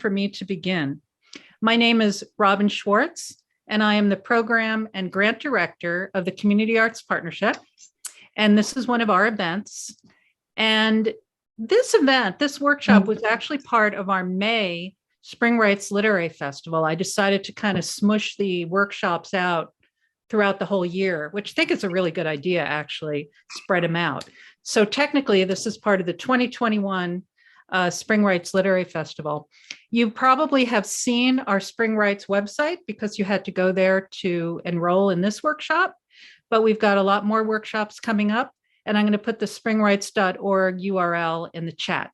for me to begin. My name is Robin Schwartz, and I am the Program and Grant Director of the Community Arts Partnership. And this is one of our events. And this workshop was actually part of our May SpringWrites Literary Festival. I decided to kind of smush the workshops out throughout the whole year, which I think is a really good idea, actually, spread them out. So technically, this is part of the 2021 SpringWrites Literary Festival. You probably have seen our SpringWrites website because you had to go there to enroll in this workshop, but we've got a lot more workshops coming up, and I'm going to put the springwrites.org URL in the chat.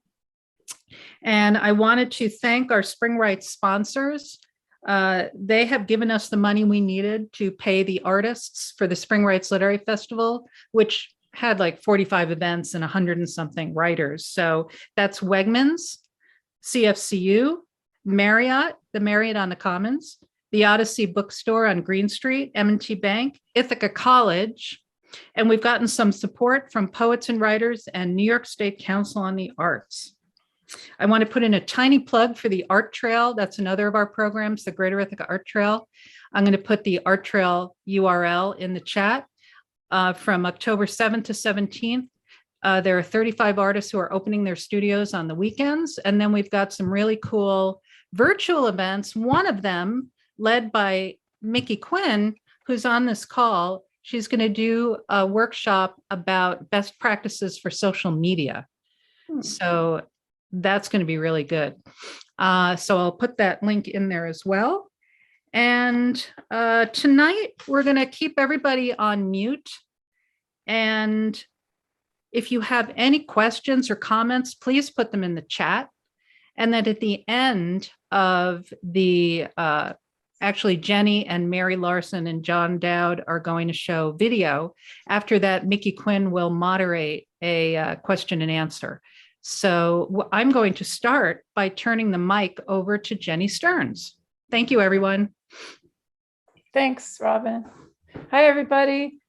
And I wanted to thank our SpringWrites sponsors. They have given us the money we needed to pay the artists for the SpringWrites Literary Festival, which had like 45 events and 100 and something writers. So that's Wegmans, CFCU, Marriott, the Marriott on the Commons, the Odyssey Bookstore on Green Street, M&T Bank, Ithaca College, and we've gotten some support from Poets and Writers and New York State Council on the Arts. I want to put in a tiny plug for the Art Trail. That's another of our programs, the Greater Ithaca Art Trail. I'm going to put the Art Trail URL in the chat. From October 7th to 17th, there are 35 artists who are opening their studios on the weekends. And then we've got some really cool virtual events. One of them led by Mickey Quinn, who's on this call. She's going to do a workshop about best practices for social media. So that's going to be really good. So I'll put that link in there as well. And tonight we're going to keep everybody on mute. And if you have any questions or comments, please put them in the chat. And then at the end of the, actually Jennie and Mary Lorson and John Dowd are going to show video. After that, Mickey Quinn will moderate a question and answer. So I'm going to start by turning the mic over to Jennie Stearns. Thank you, everyone. Thanks, Robin. Hi, everybody.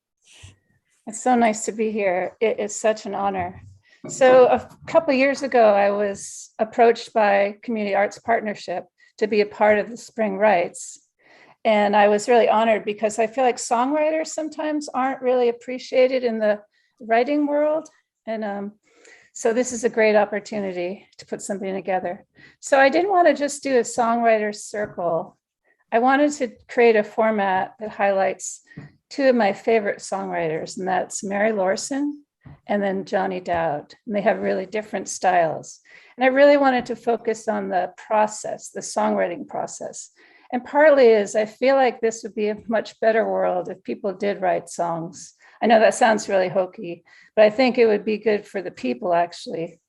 It's so nice to be here. It is such an honor. So a couple of years ago, I was approached by Community Arts Partnership to be a part of the SpringWrites. And I was really honored because I feel like songwriters sometimes aren't really appreciated in the writing world. And so this is a great opportunity to put something together. So I didn't want to just do a songwriters circle. I wanted to create a format that highlights two of my favorite songwriters, and that's Mary Lorson and then Johnny Dowd. And they have really different styles. And I really wanted to focus on the process, the songwriting process. And partly is I feel like this would be a much better world if people did write songs. I know that sounds really hokey, but I think it would be good for the people, actually.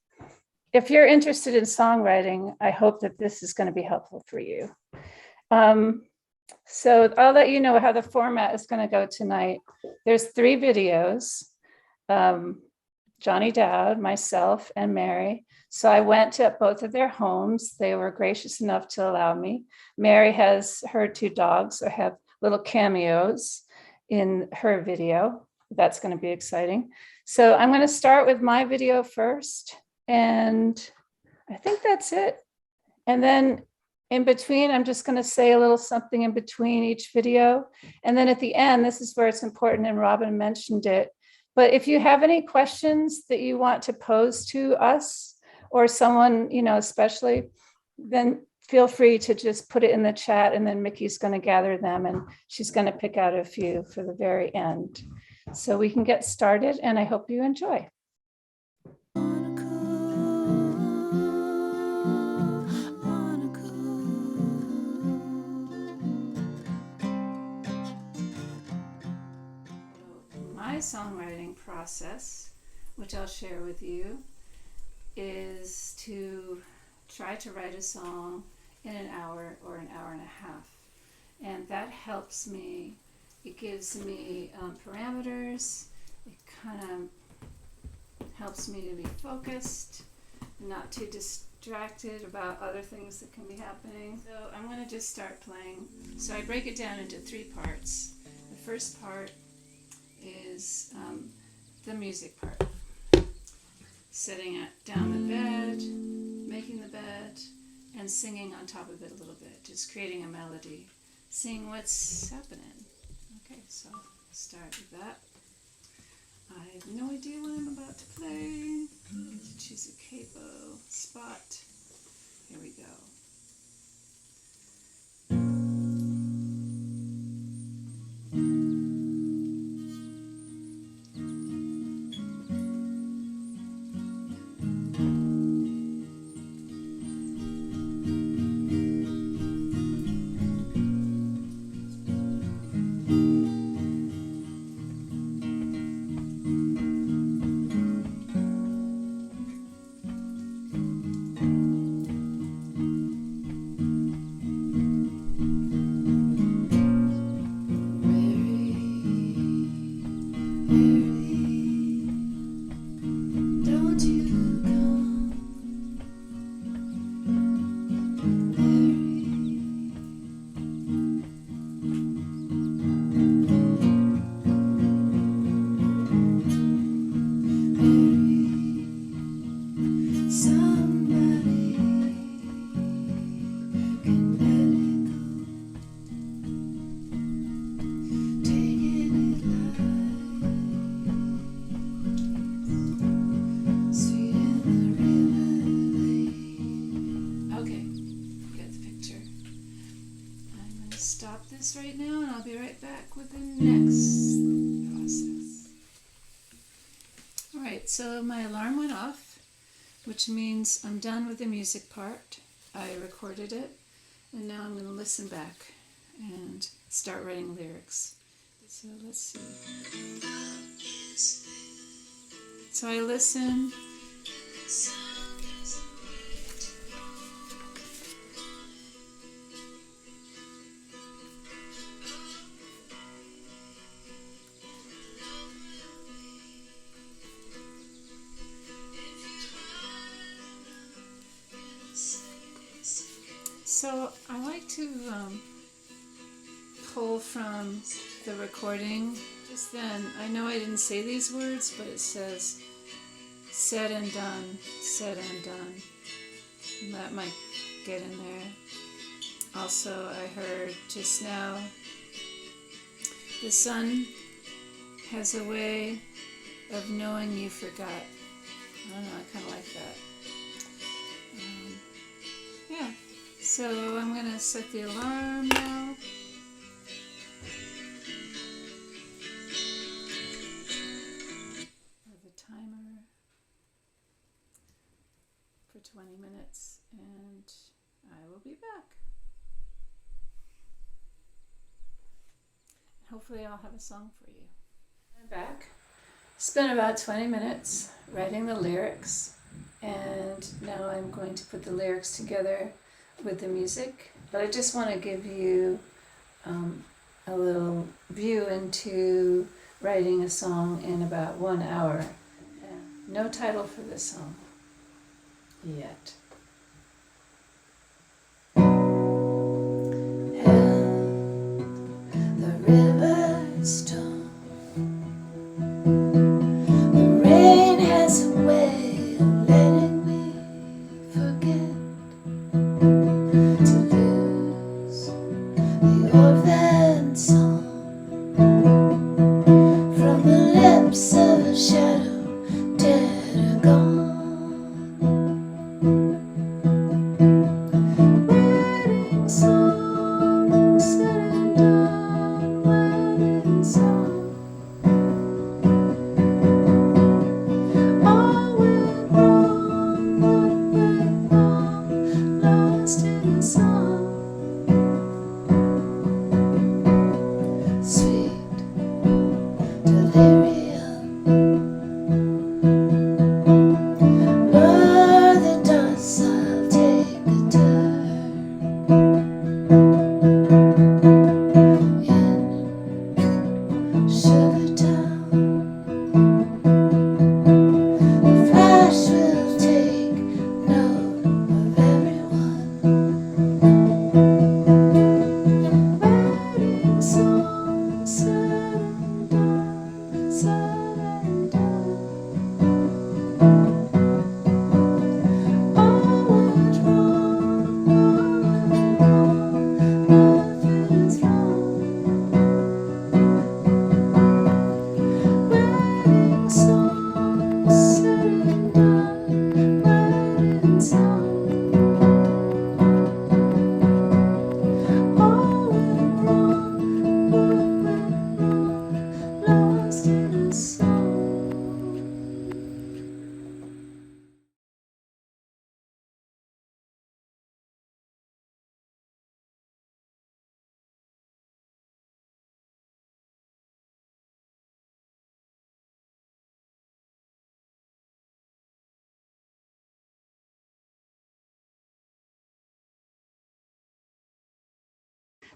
If you're interested in songwriting, I hope that this is going to be helpful for you. So I'll let you know how the format is going to go tonight. There's 3 videos, Johnny Dowd, myself, and Mary. So I went to both of their homes. They were gracious enough to allow me. Mary has her 2 dogs, so have little cameos in her video. That's going to be exciting. So I'm going to start with my video first, and I think that's it. And then in between, I'm just going to say a little something in between each video. And then at the end, this is where it's important, and Robin mentioned it. But if you have any questions that you want to pose to us or someone, especially, then feel free to just put it in the chat, and then Mickey's going to gather them and she's going to pick out a few for the very end. So we can get started, and I hope you enjoy. My songwriting process, which I'll share with you, is to try to write a song in an hour or an hour and a half. And that helps me. It gives me parameters. It kind of helps me to be focused, not too distracted about other things that can be happening. So I'm going to just start playing. So I break it down into 3 parts. The first part is the music part. Setting it down the bed, making the bed, and singing on top of it a little bit, just creating a melody, seeing what's happening. Okay, so start with that. I have no idea what I'm about to play. Choose a capo spot. Here we go. Right now, and I'll be right back with the next process. All right, so my alarm went off, which means I'm done with the music part. I recorded it, and now I'm going to listen back and start writing lyrics. So let's see. So I listen. So I like to pull from the recording just then. I know I didn't say these words, but it says said and done, said and done. And that might get in there. Also, I heard just now, the sun has a way of knowing you forgot. I don't know, I kind of like that. Yeah. So I'm going to set the alarm now. Have a timer for 20 minutes, and I will be back. Hopefully I'll have a song for you. I'm back. Spent about 20 minutes writing the lyrics, and now I'm going to put the lyrics together with the music, but I just want to give you a little view into writing a song in about 1 hour. No title for this song yet. Held the river's tone. The rain has a way of letting me forget. Orphan song from the lips of a shadow, dead or gone. Writing song, said and done, writing song. All went wrong, what went wrong, lost in the song. Sweet delirium, blur the dust, I'll take a turn in Sugar Town. The flash will take note of everyone.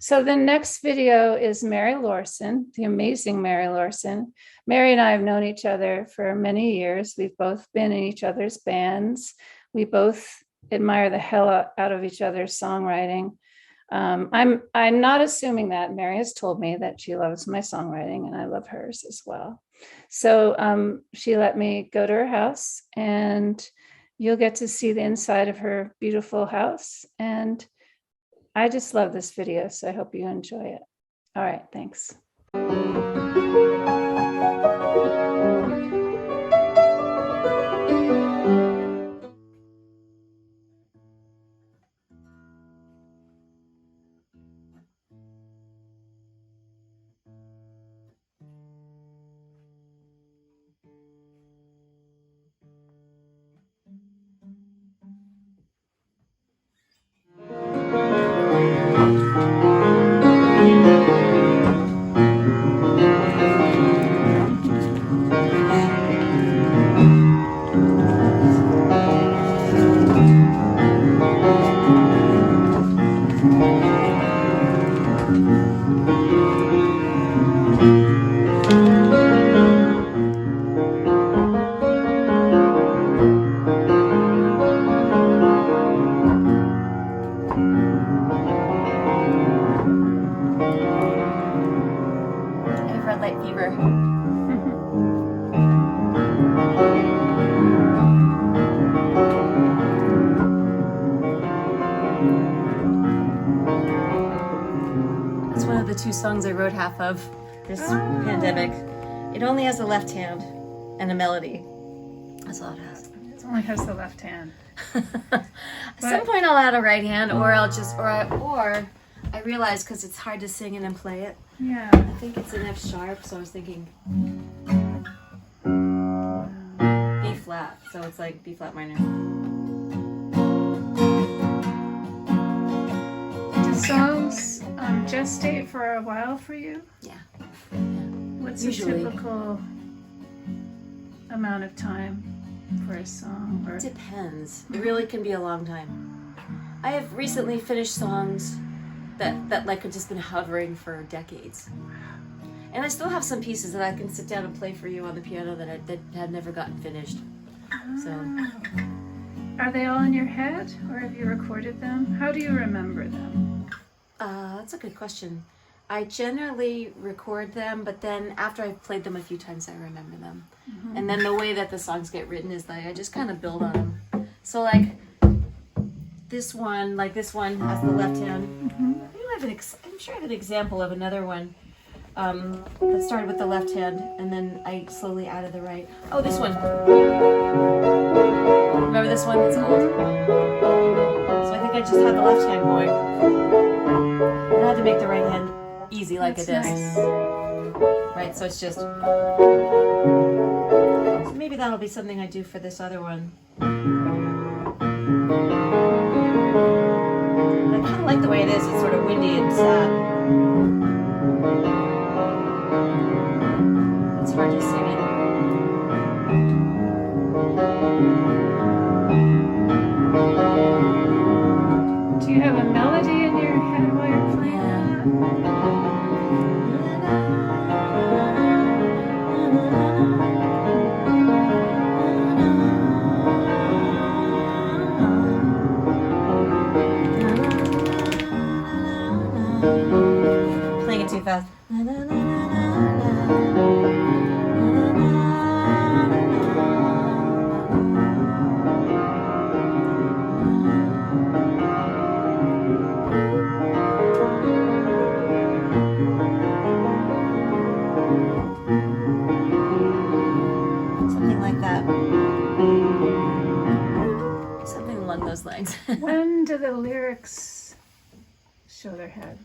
So the next video is Mary Lorson, the amazing Mary Lorson. Mary and I have known each other for many years. We've both been in each other's bands. We both admire the hell out of each other's songwriting. I'm not assuming that. Mary has told me that she loves my songwriting and I love hers as well. So she let me go to her house, and you'll get to see the inside of her beautiful house. And I just love this video, so I hope you enjoy it. All right, thanks. Two songs I wrote half of this pandemic. It only has a left hand and a melody. That's all it has. It only has the left hand. At some point I'll add a right hand, or I'll just, or I realize because it's hard to sing and then play it. Yeah. I think it's an F sharp, so I was thinking B flat, so it's like B flat minor. Do songs gestate for a while for you? Yeah. What's Usually. a typical amount of time for a song? Or Depends. It really can be a long time. I have recently finished songs that like have just been hovering for decades. And I still have some pieces that I can sit down and play for you on the piano that had never gotten finished. So are they all in your head, or have you recorded them? How do you remember them? that's a good question. I generally record them, but then after I've played them a few times, I remember them. Mm-hmm. And then the way that the songs get written is like I just kind of build on them. So like this one has the left hand. Mm-hmm. I'm sure I have an example of another one that started with the left hand, and then I slowly added the right. Oh, this one. Remember this one? It's old. So I think I just had the left hand going. And I had to make the right hand easy like it is. Nice. Right, so it's just... So maybe that'll be something I do for this other one. I kind of like the way it is. It's sort of windy and sad. It's hard to sing it. Do you have a melody in your head while you're playing that? Playing it too fast. Something like that. Something along those lines. When do the lyrics show their head?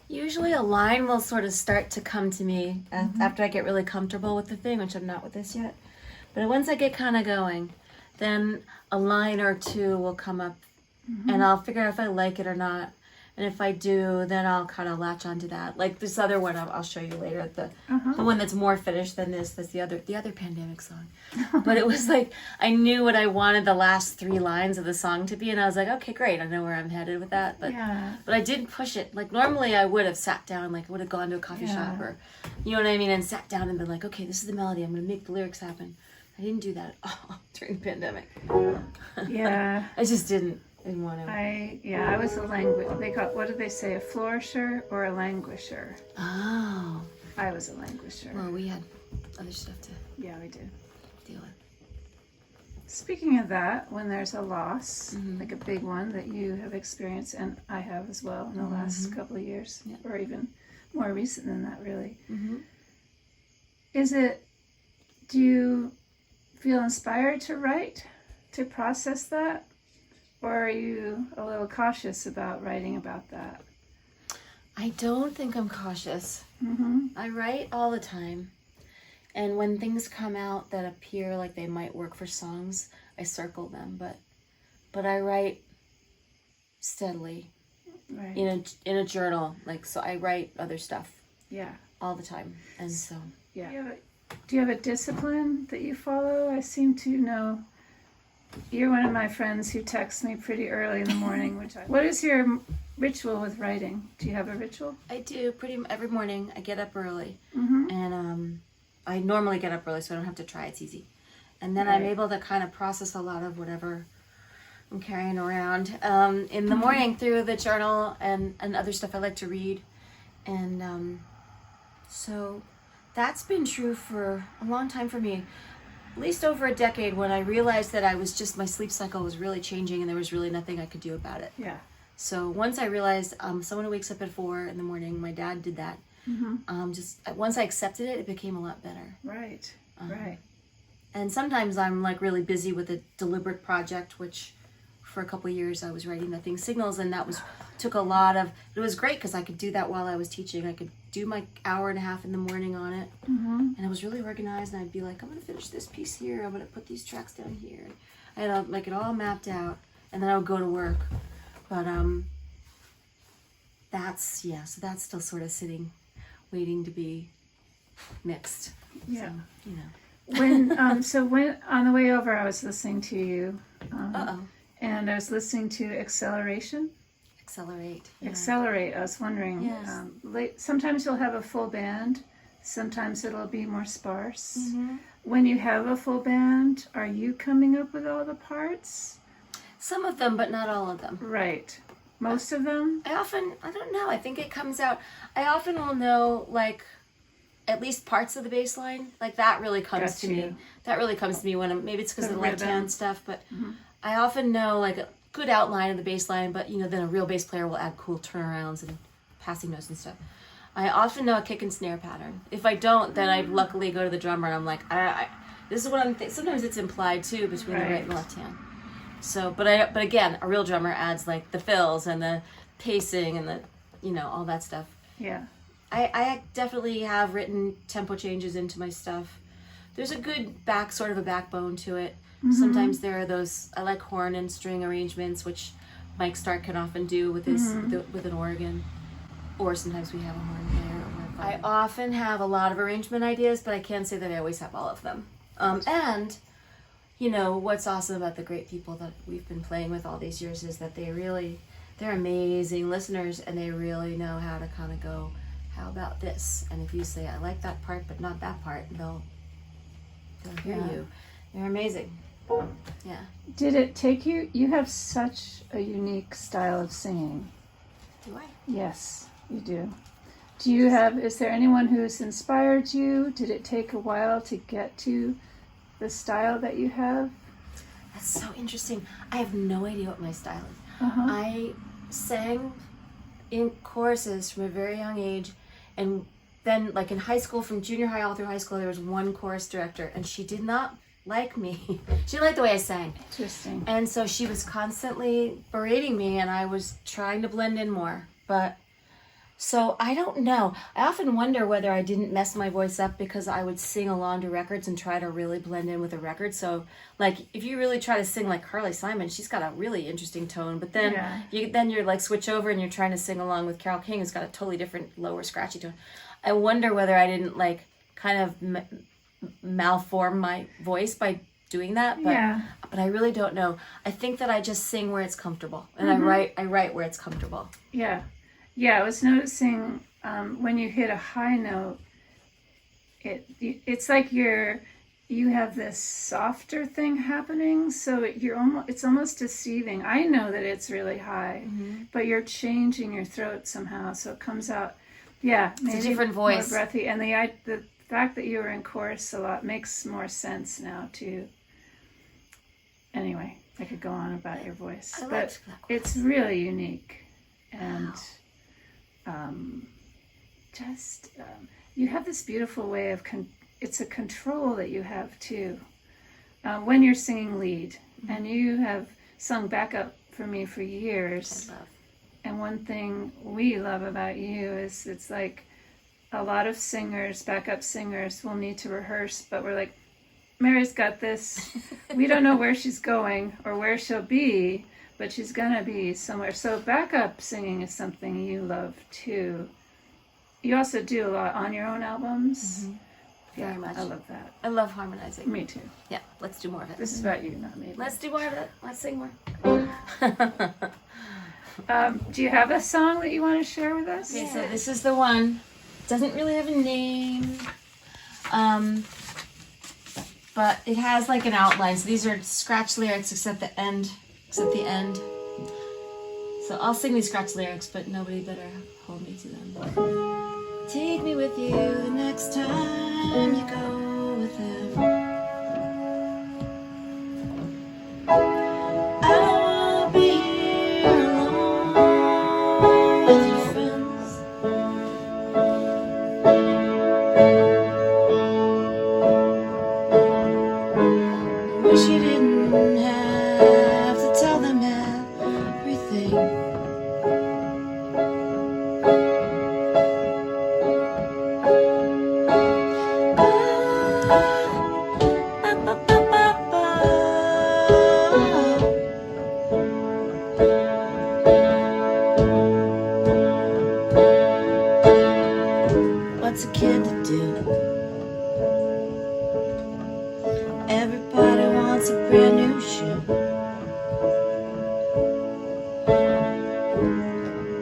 Usually a line will sort of start to come to me after I get really comfortable with the thing, which I'm not with this yet. But once I get kind of going, then a line or two will come up, and I'll figure out if I like it or not. And if I do, then I'll kind of latch onto that. Like this other one, I'll show you later. The one that's more finished than this. That's the other pandemic song. But it was like I knew what I wanted the last 3 lines of the song to be, and I was like, okay, great, I know where I'm headed with that. But but I didn't push it. Like normally I would have sat down, like I would have gone to a coffee shop or, you know what I mean, and sat down and been like, okay, this is the melody. I'm gonna make the lyrics happen. I didn't do that at all during the pandemic. Yeah. I just didn't want to. I was a what did they say, a flourisher or a languisher? Oh. I was a languisher. Well, we had other stuff to Yeah, we did. deal with. Speaking of that, when there's a loss, like a big one that you have experienced, and I have as well in the last couple of years, or even more recent than that, really. Do you feel inspired to write, to process that? Or are you a little cautious about writing about that? I don't think I'm cautious. I write all the time. And when things come out that appear like they might work for songs, I circle them. But I write steadily in a journal. Like, so I write other stuff all the time. And so, Do you have a discipline that you follow? I seem to know you're one of my friends who texts me pretty early in the morning. What is your ritual with writing? Do you have a ritual? I do every morning. I get up early, and I normally get up early, so I don't have to try. It's easy, and then I'm able to kind of process a lot of whatever I'm carrying around in the morning through the journal and other stuff I like to read, and so that's been true for a long time for me. At least over a decade, when I realized that my sleep cycle was really changing and there was really nothing I could do about it. Yeah. So once I realized someone who wakes up at 4 in the morning, my dad did that. Once I accepted it, it became a lot better. Right. And sometimes I'm like really busy with a deliberate project, which for a couple of years I was writing the thing Signals, and that took a lot of, it was great because I could do that while I was teaching. I could do my hour and a half in the morning on it, and I was really organized, and I'd be like, I'm gonna finish this piece here, I'm gonna put these tracks down here. I had like it all mapped out, and then I would go to work. But so that's still sort of sitting, waiting to be mixed. Yeah. So, you know. When on the way over, I was listening to you, and I was listening to Acceleration. Accelerate. Accelerate. I was wondering. Yes. Sometimes you'll have a full band. Sometimes it'll be more sparse. When you have a full band, are you coming up with all the parts? Some of them, but not all of them. Right. Most of them? I don't know. I think it comes out. I often will know, like, at least parts of the bass line. Like, that really comes to me. That really comes to me when maybe it's because of the left hand stuff, but I often know, like, a good outline of the bass line, but, you know, then a real bass player will add cool turnarounds and passing notes and stuff. I often know a kick and snare pattern. If I don't, then I luckily go to the drummer and I'm like, this is what I'm thinking. Sometimes it's implied, too, between the right and the left hand. So, but again, a real drummer adds like the fills and the pacing and the, you know, all that stuff. Yeah. I definitely have written tempo changes into my stuff. There's a good sort of a backbone to it. Sometimes there are those, I like horn and string arrangements, which Mike Stark can often do with his, with an organ. Or sometimes we have a horn player. I often have a lot of arrangement ideas, but I can't say that I always have all of them. And you know, what's awesome about the great people that we've been playing with all these years is that they're amazing listeners, and they really know how to kind of go, how about this? And if you say, I like that part, but not that part, they'll hear you. They're amazing. Yeah. Did it take you have such a unique style of singing. Do I? Yes, you do. Is there anyone who's inspired you? Did it take a while to get to the style that you have? That's so interesting. I have no idea what my style is. I sang in choruses from a very young age, and then like in high school, from junior high all through high school, there was one chorus director, and she did not like me. She didn't like the way I sang. Interesting. And so she was constantly berating me, and I was trying to blend in more. But So I don't know. I often wonder whether I didn't mess my voice up because I would sing along to records and try to really blend in with a record. So like if you really try to sing like Carly Simon, she's got a really interesting tone. But then you're like switch over and you're trying to sing along with Carole King, who's got a totally different lower scratchy tone. I wonder whether I didn't like kind of malform my voice by doing that. But I really don't know. I think that I just sing where it's comfortable, and I write where it's comfortable. Yeah, I was noticing when you hit a high note, it's like you have this softer thing happening, so it's almost deceiving. I know that it's really high, but you're changing your throat somehow, so it comes out. Yeah, maybe it's a different voice, more breathy, and the fact that you were in chorus a lot makes more sense now too. Anyway, I could go on about your voice, but it's really unique, and. You have this beautiful way of it's a control that you have too when you're singing lead, and you have sung backup for me for years. And one thing we love about you is it's like a lot of singers, backup singers, will need to rehearse, but we're like, Mary's got this. We don't know where she's going or where she'll be, but she's gonna be somewhere. So backup singing is something you love too. You also do a lot on your own albums. Very much. I love that. I love harmonizing. Me too. Yeah, let's do more of it. This is about you, not me. Let's do more of it. Let's sing more. Do you have a song that you want to share with us? Okay, so this is the one. Doesn't really have a name. But it has like an outline. So these are scratch lyrics except the end. So I'll sing these scratch lyrics, but nobody better hold me to them. Take me with you the next time you go with them. I don't wanna be here alone with your friends. I wish you didn't have to tell them everything. What's a kid to do? Everybody wants a brand new shoe.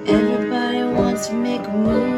Everybody wants to make a move.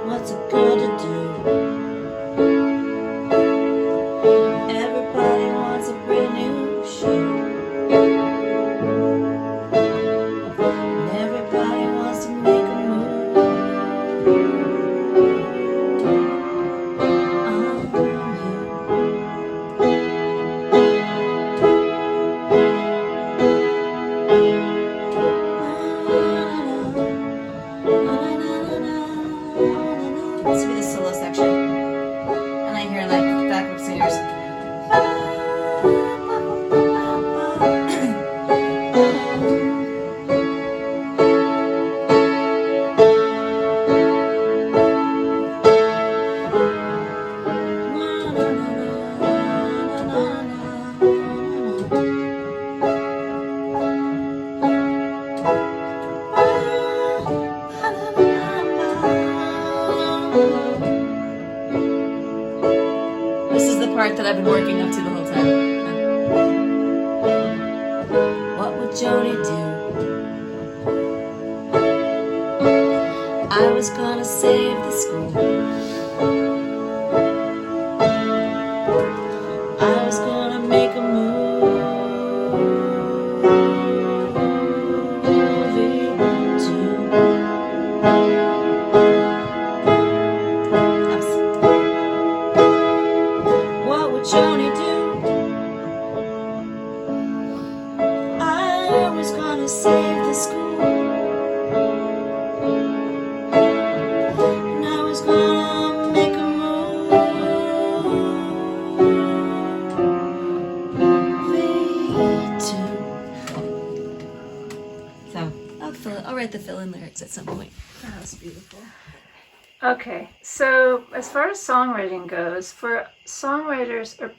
What's a girl to do? Everybody wants a brand new shoe. And everybody wants to make a move. This will be the solo section, and I hear like backup singers. I've been working up to the whole time. What would Joni do? I was gonna save the school. I was gonna make a movie too. What would Joni do? I was gonna save the school. And I was gonna make a movie too. So I'll write the fill-in lyrics at some point. That was beautiful. Okay, so as far as songwriting goes, for songwriters or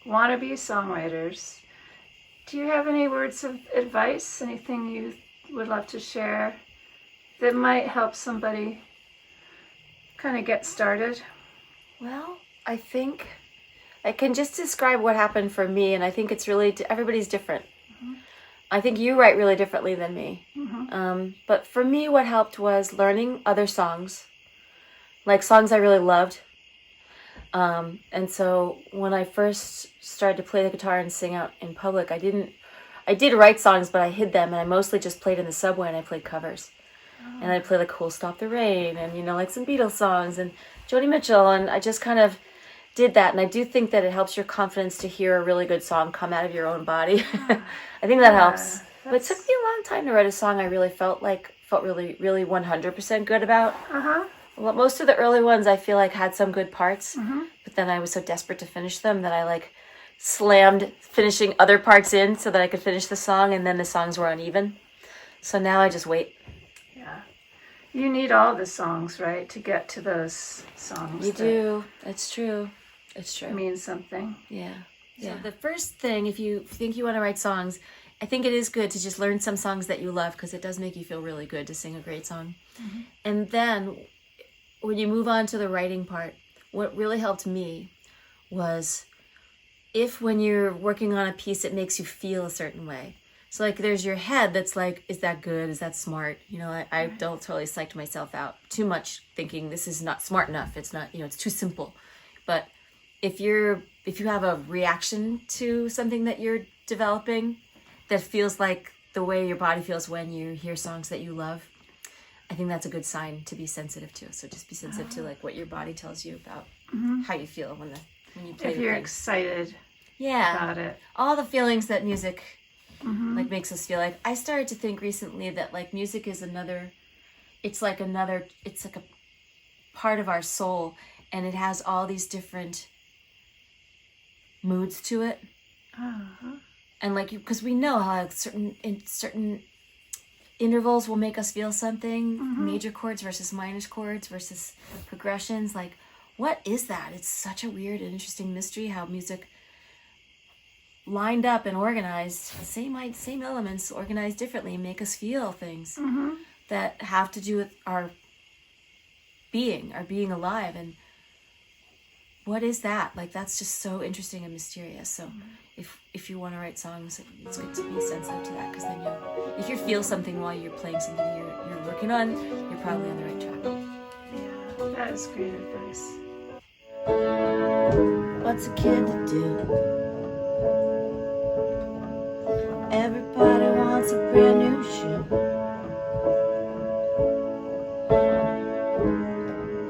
wannabe songwriters, do you have any words of advice? Anything you would love to share that might help somebody kind of get started? Well, I think I can just describe what happened for me, and I think it's really, everybody's different. I think you write really differently than me. But for me, what helped was learning other songs, like songs I really loved. And so when I first started to play the guitar and sing out in public, I did write songs, but I hid them, and I mostly just played in the subway, and I played covers. And I'd play like Cool Stop the Rain, and, you know, like some Beatles songs, and Joni Mitchell, and I just kind of did that. And I do think that it helps your confidence to hear a really good song come out of your own body. I think that helps. But it took me a long time to write a song I really felt really, really 100% good about. Well, most of the early ones I feel like had some good parts, but then I was so desperate to finish them that I like slammed finishing other parts in so that I could finish the song, and then the songs were uneven. So now I just wait. Yeah. You need all the songs, right, to get to those songs. You do. It's true. It's true. Means something. Yeah. Yeah. So the first thing, if you think you want to write songs, I think it is good to just learn some songs that you love, because it does make you feel really good to sing a great song. And then when you move on to the writing part, what really helped me was if when you're working on a piece, it makes you feel a certain way. So like there's your head that's like, is that good? Is that smart? You know, I don't totally psych myself out too much thinking this is not smart enough. It's not, you know, it's too simple. But if you have a reaction to something that you're developing that feels like the way your body feels when you hear songs that you love, I think that's a good sign to be sensitive to. So just be sensitive to like what your body tells you about how you feel when you play. If you're excited about it. All the feelings that music like makes us feel like. I started to think recently that like music is it's like a part of our soul, and it has all these different moods to it. And like, because we know how certain intervals will make us feel something, major chords versus minor chords versus progressions. Like, what is that? It's such a weird and interesting mystery how music lined up and organized, same elements organized differently, make us feel things that have to do with our being alive. And what is that? Like, that's just so interesting and mysterious. So if you want to write songs, it's good to be sensitive to that, because then if you feel something while you're playing something you're working on, you're probably on the right track. Yeah, that is great advice. What's a kid to do? Everybody wants a brand new shoe.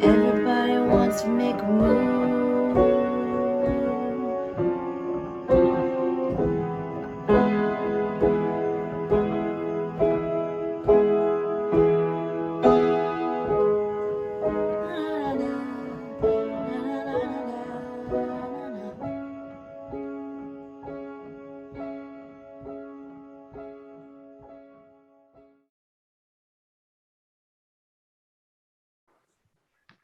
Everybody wants to make a move.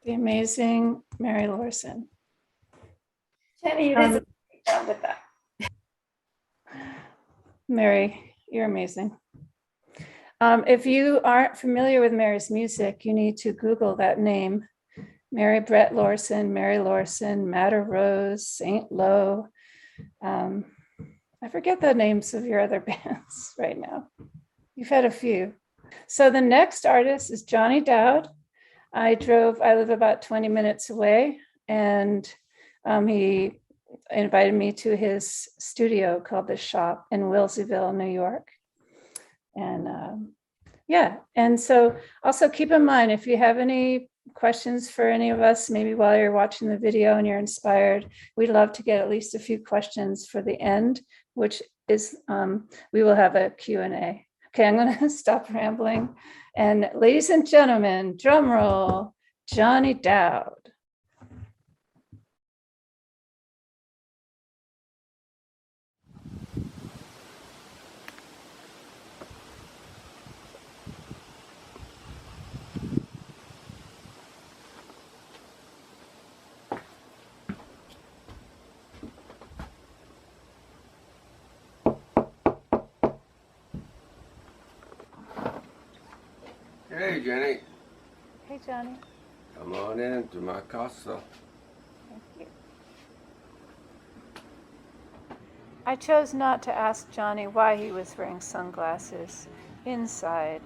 The amazing Mary Lorson. Jennie, you did a great job with that. Mary, you're amazing. If you aren't familiar with Mary's music, you need to Google that name, Mary Brett Lorson, Mary Lorson, Matter Rose, Saint Lo. I forget the names of your other bands right now. You've had a few. So the next artist is Johnny Dowd. I live about 20 minutes away, and he invited me to his studio called The Shop in Wilseyville, New York. And and so also keep in mind, if you have any questions for any of us, maybe while you're watching the video and you're inspired, we'd love to get at least a few questions for the end, which is, we will have a Q&A. Okay, I'm going to stop rambling. And ladies and gentlemen, drum roll, Johnny Dowd. Hey, Jenny. Hey, Johnny. Come on in to my casa. Thank you. I chose not to ask Johnny why he was wearing sunglasses inside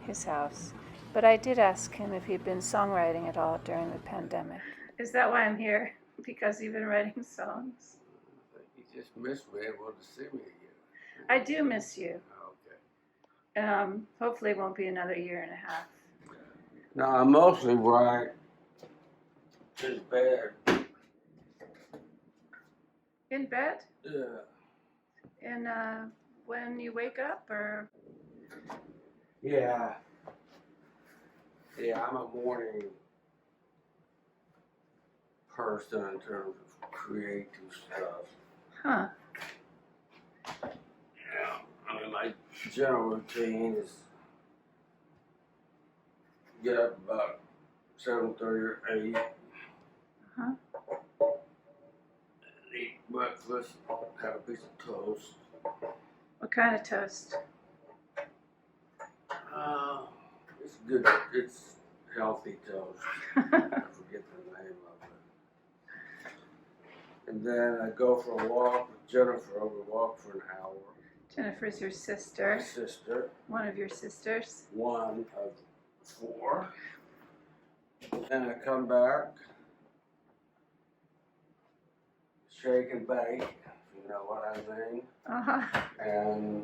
his house, but I did ask him if he'd been songwriting at all during the pandemic. Is that why I'm here? Because you've been writing songs? You just missed me and wanted to see me again. I do miss you. Okay. Hopefully it won't be another year and a half. No, I mostly write in bed. In bed? Yeah. And when you wake up, or? Yeah. Yeah, I'm a morning person in terms of creative stuff. Huh. Yeah. I mean, my general routine is get up about 7:30 or 8. Uh-huh. Eat breakfast, have a piece of toast. What kind of toast? It's good. It's healthy toast. I forget the name of it. And then I go for a walk with Jennifer. We walk for an hour. Jennifer's your sister. My sister. One of your sisters. One of 4. Then I come back, shake and bake, if you know what I mean, Uh-huh. and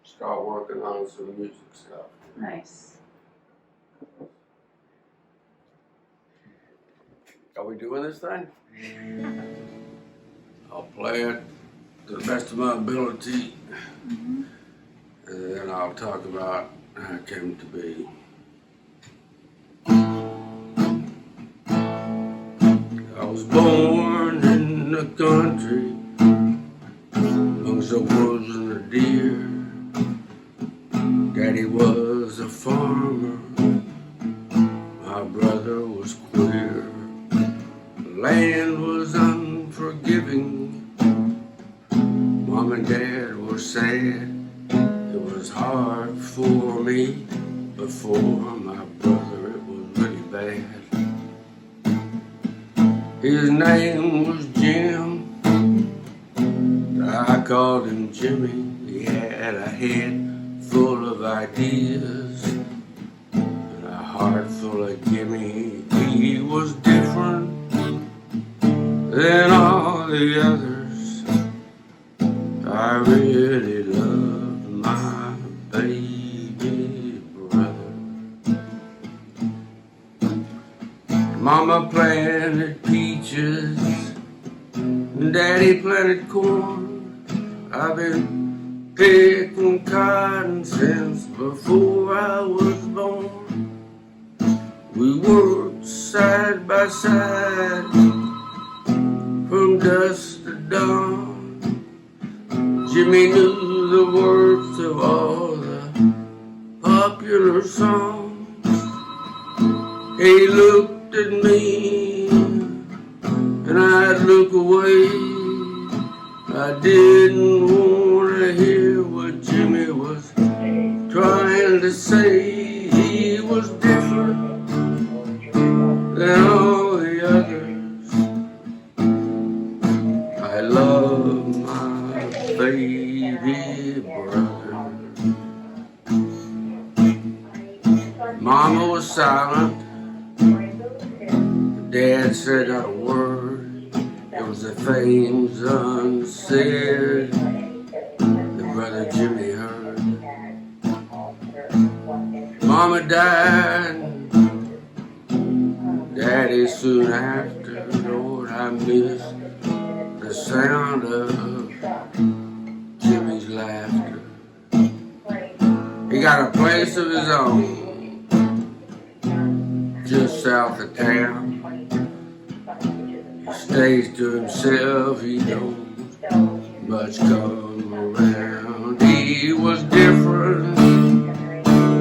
start working on some music stuff. Nice. Are we doing this thing? I'll play it to the best of my ability, and then I'll talk about how it came to be. I was born in the country, amongst the wolves and the deer. Daddy was a farmer, my brother was queer. The land was unforgiving, Mom and Dad were sad. It was hard for me, but for my brother it was really bad. His name was Jim, I called him Jimmy. He had a head full of ideas and a heart full of gimme. He was different than all the others. I really loved my baby brother. Mama planted peaches, Daddy planted corn. I've been picking cotton since before I was born. We worked side by side from dusk to dawn. Jimmy knew the words of all the popular songs. He looked at me and I'd look away. I didn't want to hear what Jimmy was trying to say. He was different Mama was silent. Dad said not a word. It was the things unsaid that Brother Jimmy heard. Mama died. Daddy soon after. Lord, I miss the sound of Jimmy's laughter. He got a place of his own just south of town. He stays to himself, he don't much come around. He was different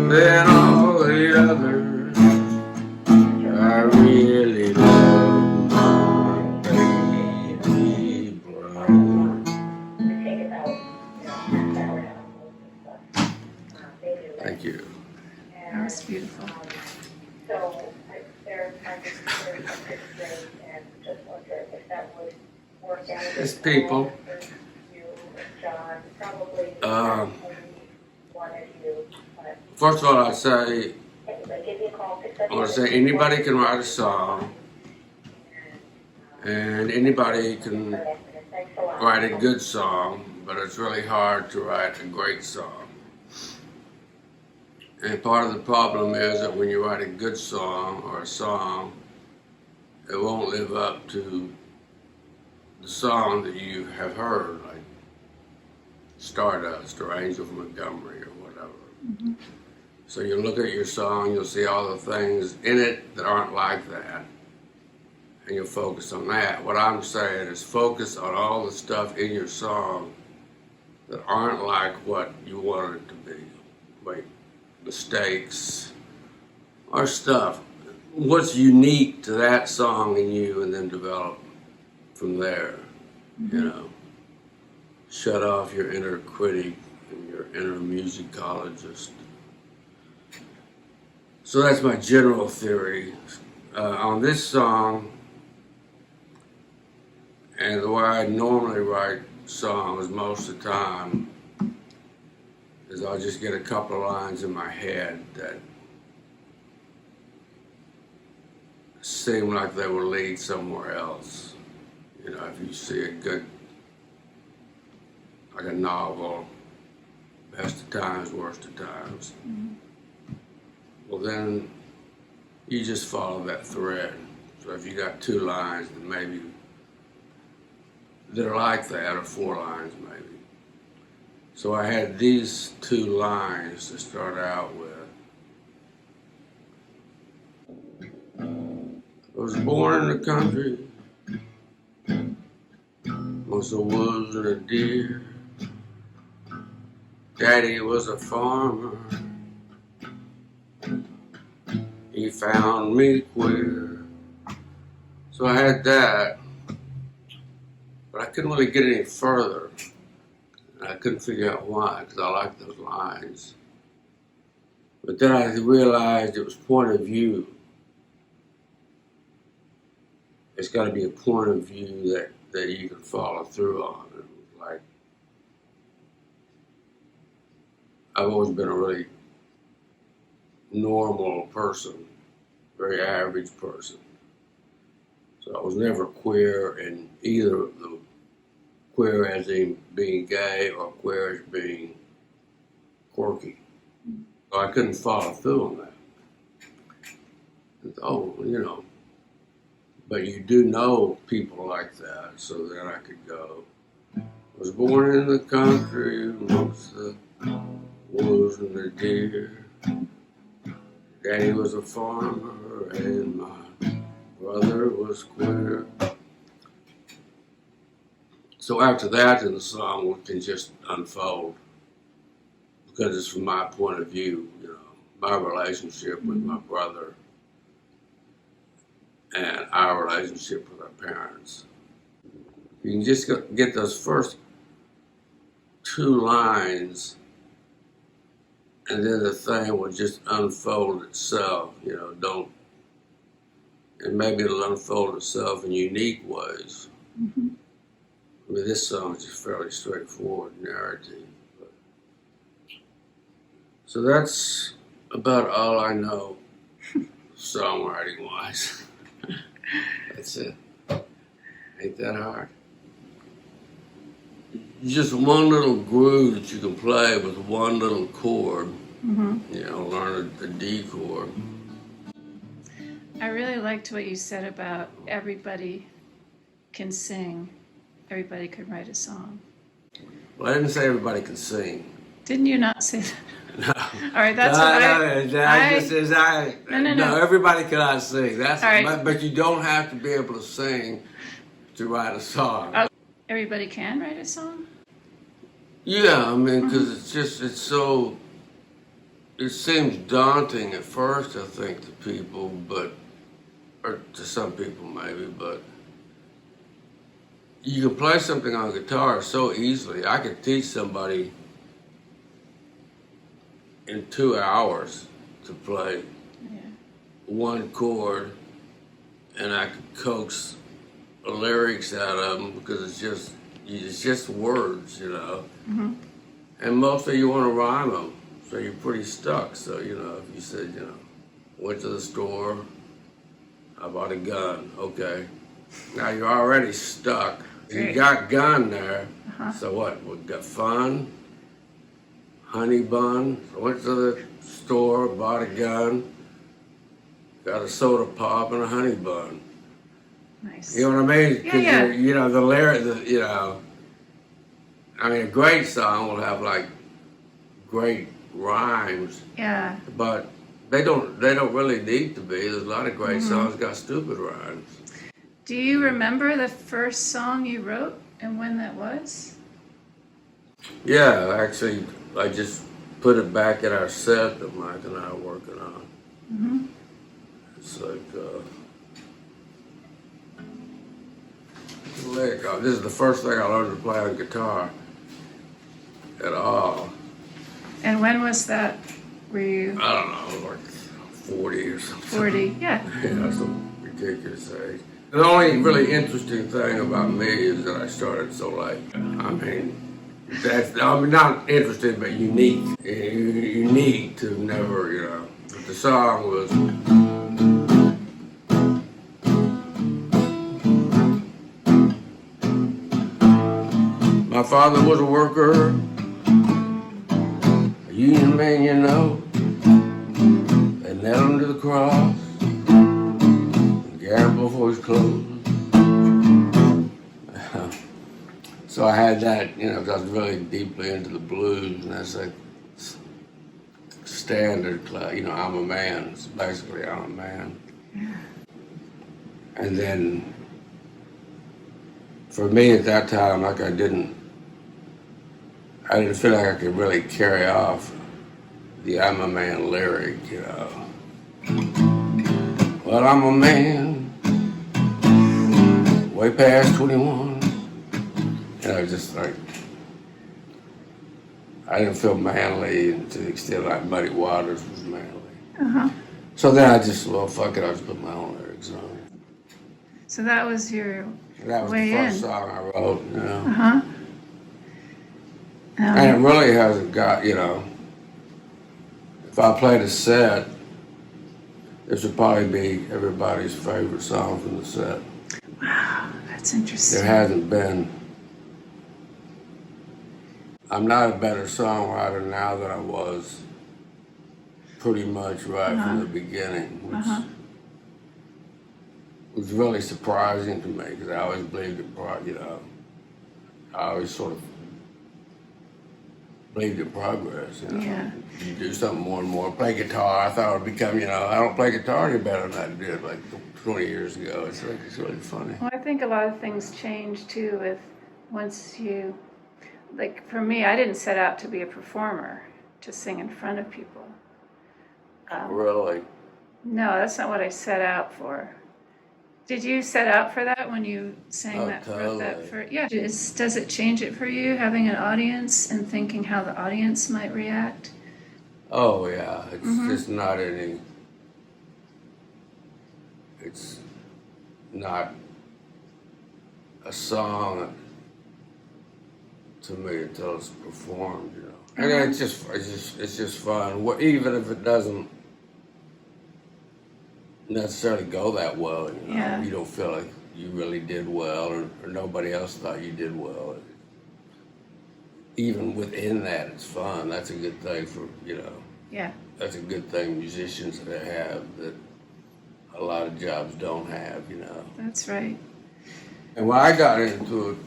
than all the others. I really love my baby brother. Thank you. That was beautiful. It's people. First of all, I want to say anybody can write a song, and anybody can write a good song, but it's really hard to write a great song. And part of the problem is that when you write a good song or a song, it won't live up to the song that you have heard, like Stardust or Angel from Montgomery or whatever. Mm-hmm. So you look at your song, you'll see all the things in it that aren't like that, and you'll focus on that. What I'm saying is focus on all the stuff in your song that aren't like what you want it to be. Like mistakes or stuff. What's unique to that song in you, and then develop from there. Mm-hmm. You know, shut off your inner critic and your inner musicologist. So that's my general theory on this song, and the way I normally write songs most of the time is I'll just get a couple of lines in my head that seem like they will lead somewhere else. You know, if you see a good, like a novel, best of times, worst of times, mm-hmm. Well then you just follow that thread. So if you got 2 lines, then maybe that are like that, or 4 lines maybe. So I had these 2 lines to start out with. I was born in the country, amongst the wolves and the deer. Daddy was a farmer. He found me queer. So I had that, but I couldn't really get any further. I couldn't figure out why, because I liked those lines. But then I realized it was point of view. It's got to be a point of view that you can follow through on. Like, I've always been a really normal person, very average person. So I was never queer in either of them. Queer as in being gay or queer as being quirky. So I couldn't follow through on that. Oh, you know, but you do know people like that, so then I could go. I was born in the country amongst the wolves and the deer. Daddy was a farmer and my brother was queer. So after that, then the song can just unfold because it's from my point of view, you know, my relationship with my brother and our relationship with our parents. You can just get those first 2 lines, and then the thing will just unfold itself, you know, and maybe it'll unfold itself in unique ways. Mm-hmm. I mean, this song is just fairly straightforward narrative. So that's about all I know songwriting wise. That's it. Ain't that hard. Just one little groove that you can play with one little chord. You know, learn a D chord. I really liked what you said about everybody can sing, everybody can write a song. Well, I didn't say everybody can sing. Didn't you not say that? No. All right, that's what No, everybody cannot sing. That's All right. but you don't have to be able to sing to write a song. Oh, everybody can write a song? Yeah, I mean, because it's so, it seems daunting at first, I think, to people, or to some people maybe, but you can play something on guitar so easily. I could teach somebody in 2 hours to play one chord, and I could coax lyrics out of them because it's just words, you know. And mostly you want to rhyme them, so you're pretty stuck. So, you know, if you said, you know, went to the store, I bought a gun, okay. Now you're already stuck. You got gun there, so what? We got fun, honey bun. I went to the store, bought a gun, got a soda pop and a honey bun. Nice. You know what I mean? Yeah. You know, the lyric, you know, I mean, a great song will have like great rhymes. Yeah. But they don't really need to be. There's a lot of great songs got stupid rhymes. Do you remember the first song you wrote and when that was? Yeah, actually, I just put it back in our set that Mike and I are working on. It's like, this is the first thing I learned to play on guitar at all. And when was that? Were you I don't know, like 40 or something. 40? Yeah. Yeah, that's a ridiculous age. The only really interesting thing about me is that I started so late. I mean, not interesting, but unique. Unique to never, you know. But the song was. My father was a worker, a union man, you know. They nailed him to the cross, and gambled for his clothes. So I had that, you know, 'cause I was really deeply into the blues, and that's like standard, you know, I'm a man. It's basically I'm a man. And then, for me at that time, like I didn't feel like I could really carry off the I'm a man lyric, you know. Well, I'm a man, way past 21. You know, just like, I didn't feel manly to the extent like Muddy Waters was manly. So then I just, well, fuck it, I just put my own lyrics on it. So that was your That was way the first in. song I wrote, you know. Um, And it really hasn't got, you know, if I played a set, this would probably be everybody's favorite song from the set. Wow, that's interesting. There hasn't been. I'm not a better songwriter now than I was pretty much right from the beginning, which was really surprising to me because I always believed in, you know, I always sort of believed in progress, you know. Yeah. You do something more and more. Play guitar, I thought it would become, you know, I don't play guitar any better than I did like 20 years ago. It's like, it's really funny. Well, I think a lot of things change too with once you, like for me, I didn't set out to be a performer, to sing in front of people. Really? No, that's not what I set out for. Did you set out for that when you sang that? Totally. Yeah. Does it change it for you, having an audience and thinking how the audience might react? Oh yeah, it's just not any. It's not a song to me until it's performed, you know. And it's just fun. Even if it doesn't necessarily go that well. You know, Yeah. you don't feel like you really did well, or nobody else thought you did well. Even within that, it's fun. That's a good thing for, you know. Yeah. That's a good thing musicians that have that a lot of jobs don't have, you know. That's right. And when I got into it,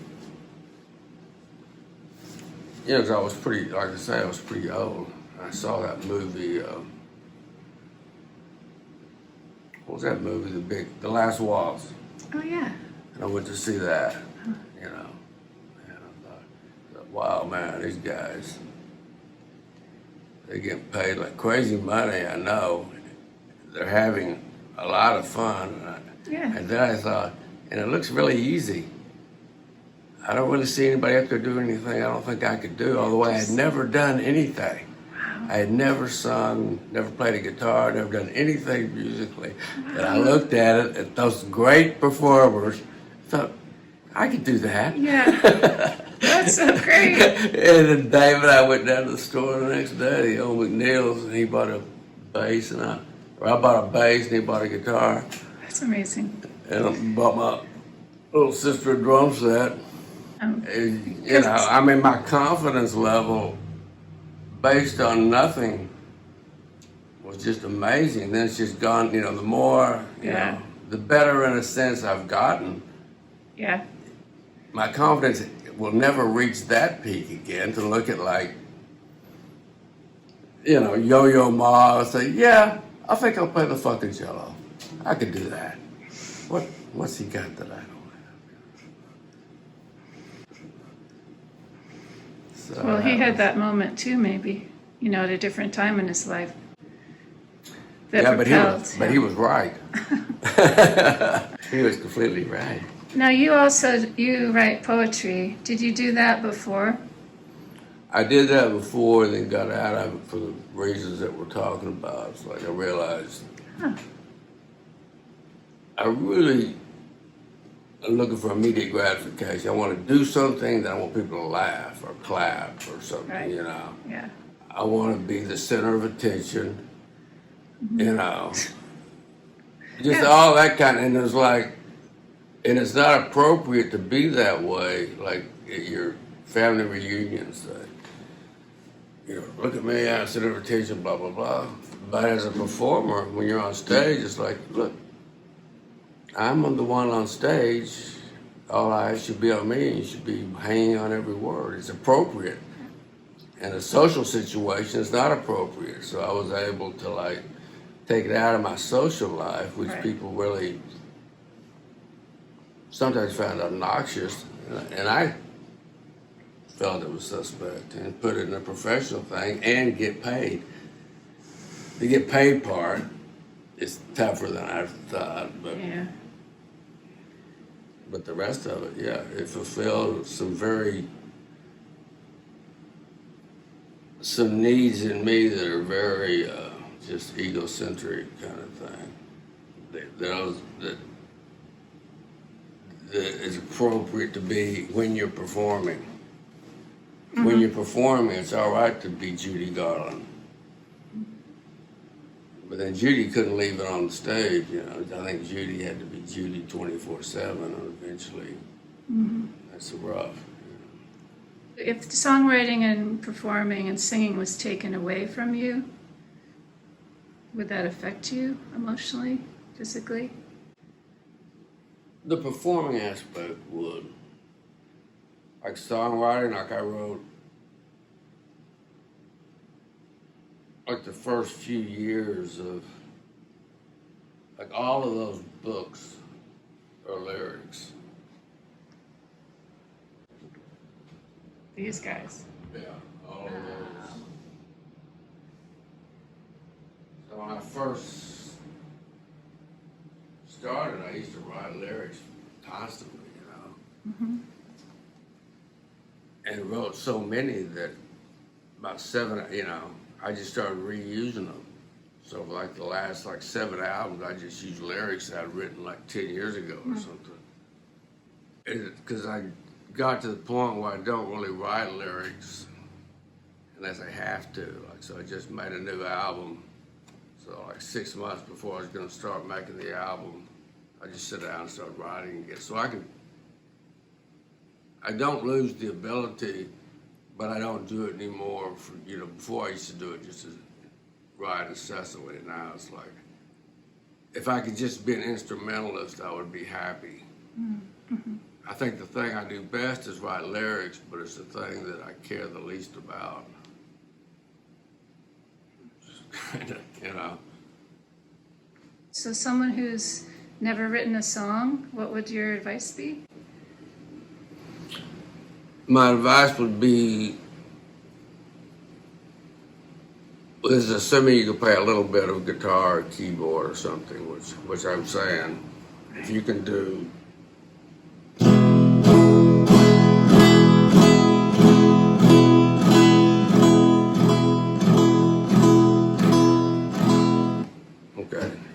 you know, 'cause I was pretty, like I say, I was pretty old. I saw that movie. What was that movie? The Last Waltz. Oh, yeah. And I went to see that, you know. And I thought, wow, man, these guys, they get paid like crazy money, I know. They're having a lot of fun. Yeah. And then I thought, and it looks really easy. I don't really see anybody up there doing anything I don't think I could do, although I had never done anything. Wow. I had never sung, never played a guitar, never done anything musically. And I looked at it, at those great performers, thought, I could do that. Yeah. That's so great. And then Dave and I went down to the store the next day, the old McNeil's, and he bought a bass, and I bought a bass, and he bought a guitar. That's amazing. And I bought my little sister a drum set. And, you know, I mean, my confidence level based on nothing was just amazing. Then it's just gone, you know, the more, you know, the better in a sense I've gotten. Yeah. My confidence will never reach that peak again to look at like, you know, Yo-Yo Ma and say, yeah, I think I'll play the fucking cello. I could do that. What's he got that I don't have? So Well, he had that moment too, maybe, you know, at a different time in his life. That yeah, propelled but he him. was right. He was completely right. Now, you write poetry. Did you do that before? I did that before, then got out of it for the reasons that we're talking about. It's like I realized I really am looking for immediate gratification. I want to do something that I want people to laugh or clap or something, Right. you know. Yeah. I want to be the center of attention, you know. Just Yes. all that kind of, and it's like, and it's not appropriate to be that way, like at your family reunions. You know, look at me, I'm center of attention, blah, blah, blah. But as a performer, when you're on stage, it's like, look, I'm the one on stage. All eyes should be on me, and you should be hanging on every word. It's appropriate. In a social situation, it's not appropriate. So I was able to like take it out of my social life, which Right. people really sometimes found obnoxious, and I felt it was suspect, and put it in a professional thing and get paid. The get paid part is tougher than I thought, but Yeah. but the rest of it, yeah, it fulfilled some needs in me that are very just egocentric kind of thing. That is appropriate to be when you're performing. Mm-hmm. When you're performing, it's all right to be Judy Garland. But then Judy couldn't leave it on the stage, you know. I think Judy had to be Judy 24/7, and eventually that's rough. If songwriting and performing and singing was taken away from you, would that affect you emotionally, physically? The performing aspect would. Like songwriting, like I wrote, like the first few years of, like all of those books are lyrics. These guys. Yeah, all of those. So when I first started, I used to write lyrics constantly, you know. Mm-hmm. And wrote so many that about 7, you know, I just started reusing them. So for like the last 7 albums, I just used lyrics that I'd written 10 years ago or something. Because I got to the point where I don't really write lyrics unless I have to. So I just made a new album So like 6 months before I was going to start making the album, I just sit down and start writing again. So I don't lose the ability, but I don't do it anymore. Before I used to do it just to write incessantly. Now it's like, if I could just be an instrumentalist, I would be happy. Mm-hmm. I think the thing I do best is write lyrics, but it's the thing that I care the least about. Kind of. So someone who's never written a song, what would your advice be? My advice would be, is assuming you can play a little bit of guitar or keyboard or something, which I'm saying, if you can do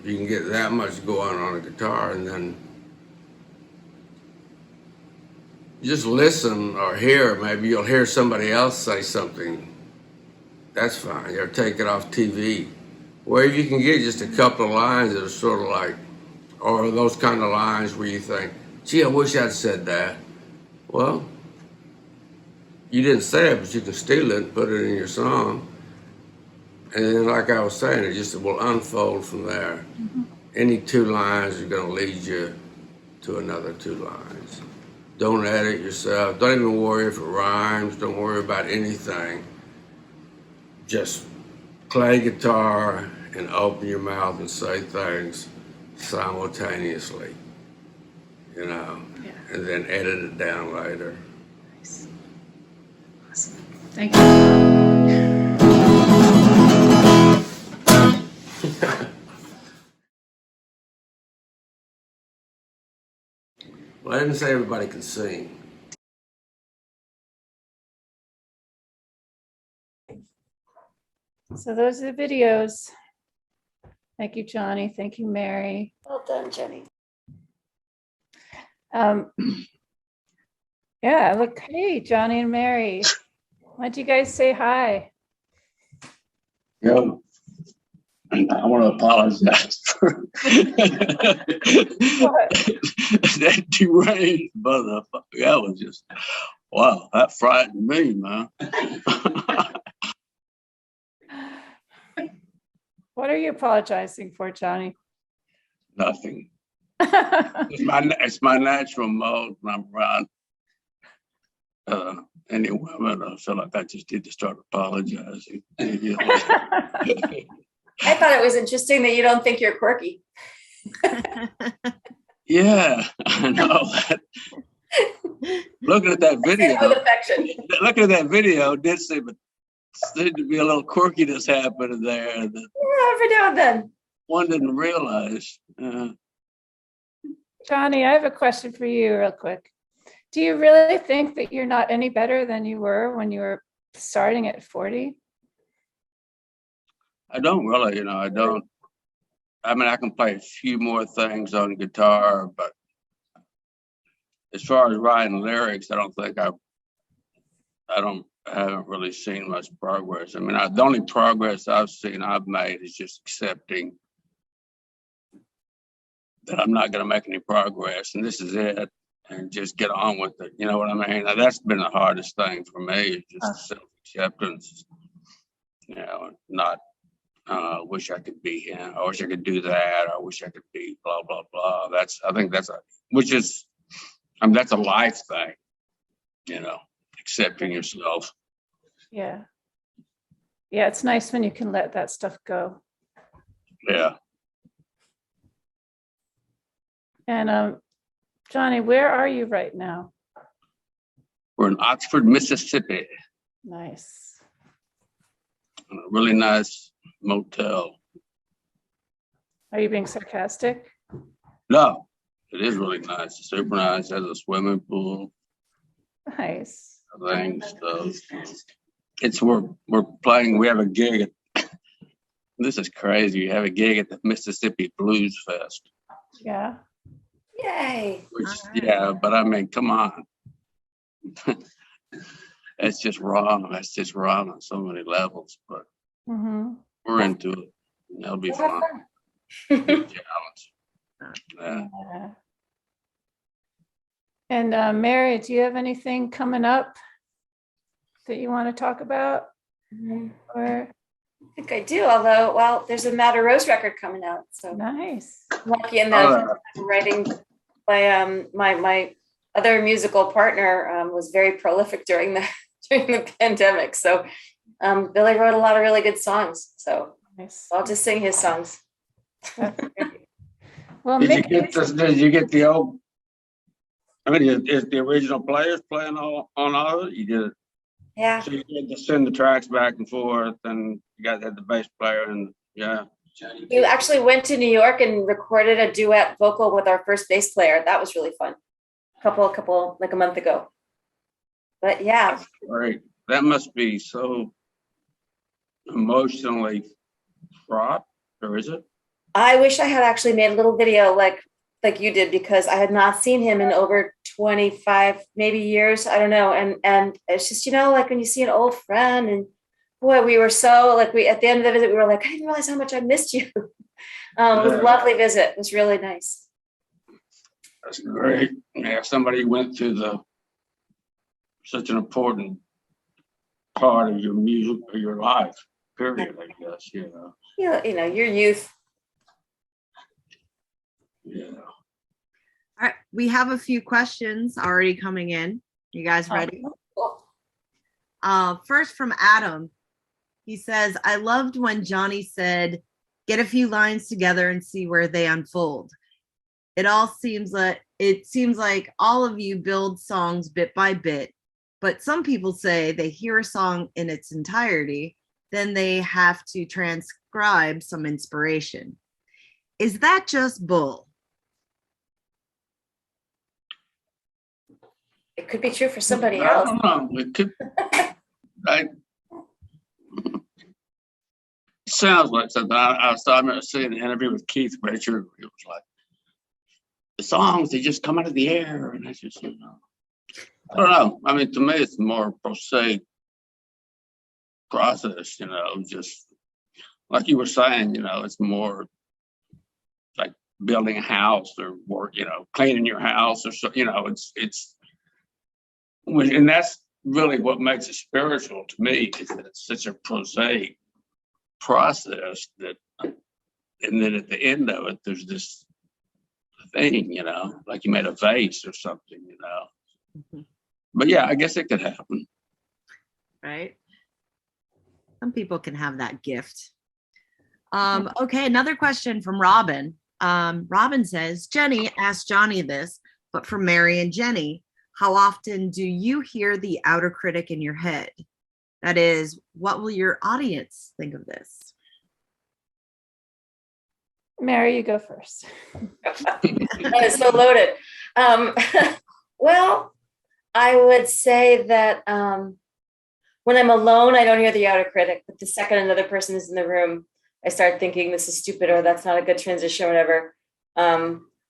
you can get that much going on a guitar, and then just listen or hear. Maybe you'll hear somebody else say something. That's fine. Or take it off TV. Where you can get just a couple of lines that are sort of like, or those kind of lines where you think, gee, I wish I'd said that. Well, you didn't say it, but you can steal it and put it in your song. And then, like I was saying, it just will unfold from there. Mm-hmm. Any 2 lines are going to lead you to another 2 lines. Don't edit yourself. Don't even worry if it rhymes. Don't worry about anything. Just play guitar and open your mouth and say things simultaneously, Yeah. And then edit it down later. Nice. Awesome. Thank you. Well, I didn't say everybody can sing. So those are the videos. Thank you, Johnny. Thank you, Mary. Well done, Jenny. Yeah, look, hey, Johnny and Mary. Why don't you guys say hi? Yeah. I want to apologize for that deranged motherfucker. That was just, wow, that frightened me, man. What are you apologizing for, Johnny? Nothing. It's my natural mode when I'm around any women. I feel like I just need to start apologizing. I thought it was interesting that you don't think you're quirky. Yeah, I know that. Looking at that video, With affection. looking at that video, did seem to be a little quirkiness happening there that Every now and then. one didn't realize. Johnny, I have a question for you real quick. Do you really think that you're not any better than you were when you were starting at 40? I don't really, I don't. I mean, I can play a few more things on guitar, but as far as writing lyrics, I haven't really seen much progress. I mean, the only progress I've made is just accepting that I'm not going to make any progress, and this is it, and just get on with it. You know what I mean? Now, that's been the hardest thing for me, just self-acceptance. Not. I wish I could be him. I wish I could do that. I wish I could be blah blah blah. That's a life thing, accepting yourself. Yeah. Yeah, it's nice when you can let that stuff go. Yeah. And Johnny, where are you right now? We're in Oxford, Mississippi, Nice. in a really nice motel. Are you being sarcastic? No, it is really nice. It's super nice. It has a swimming pool. Nice. Things. We're playing. We have a gig. This is crazy. We have a gig at the Mississippi Blues Fest. Yeah. Yay. Yeah, but I mean, come on. It's just wrong. That's just wrong on so many levels. But Mm-hmm. we're into it. That'll be We'll have fun. fun. Be a challenge. Yeah. Yeah. And Mary, do you have anything coming up that you want to talk about? Or I think I do, although, well, there's a Matter Rose record coming out, so nice. I'm lucky in that writing by my other musical partner was very prolific during the pandemic. So Billy wrote a lot of really good songs. So Nice. I'll just sing his songs. That's great. Well, Did you maybe get this? Did you get the old? I mean, is the original players playing on all of it? You did it. Yeah. So you had to send the tracks back and forth, and you had the bass player, and yeah. We actually went to New York and recorded a duet vocal with our first bass player. That was really fun. Couple, like a month ago. But yeah. Great. That must be so emotionally fraught, or is it? I wish I had actually made a little video like you did, because I had not seen him in over 25 maybe years. I don't know. And it's just, like when you see an old friend, and boy, we were so like, at the end of the visit, we were like, I didn't realize how much I missed you. It was a lovely visit. It was really nice. That's great. Yeah, somebody went through such an important part of your music or your life, period, I guess, Yeah, your youth. Yeah. All right, we have a few questions already coming in. You guys ready? Cool. First from Adam. He says, I loved when Johnny said, get a few lines together and see where they unfold. It seems like all of you build songs bit by bit, but some people say they hear a song in its entirety, then they have to transcribe some inspiration. Is that just bull? It could be true for somebody I else. don't know. It could. Sounds like something. I remember seeing an interview with Keith Richard. It was like the songs, they just come out of the air, and that's just, I don't know. I mean, to me, it's more prosaic process. Just like you were saying. It's more like building a house or work. Cleaning your house or so. And that's really what makes it spiritual to me, is that it's such a prosaic process that, and then at the end of it, there's this thing, like you made a vase or something, Mhm. But yeah, I guess it could happen. Right? Some people can have that gift. Okay, another question from Robin. Robin says, Jenny asked Johnny this, but for Mary and Jenny, how often do you hear the outer critic in your head? That is, what will your audience think of this? Mary, you go first. That is so loaded. Well, I would say that when I'm alone, I don't hear the outer critic, but the second another person is in the room, I start thinking this is stupid, or that's not a good transition, or whatever.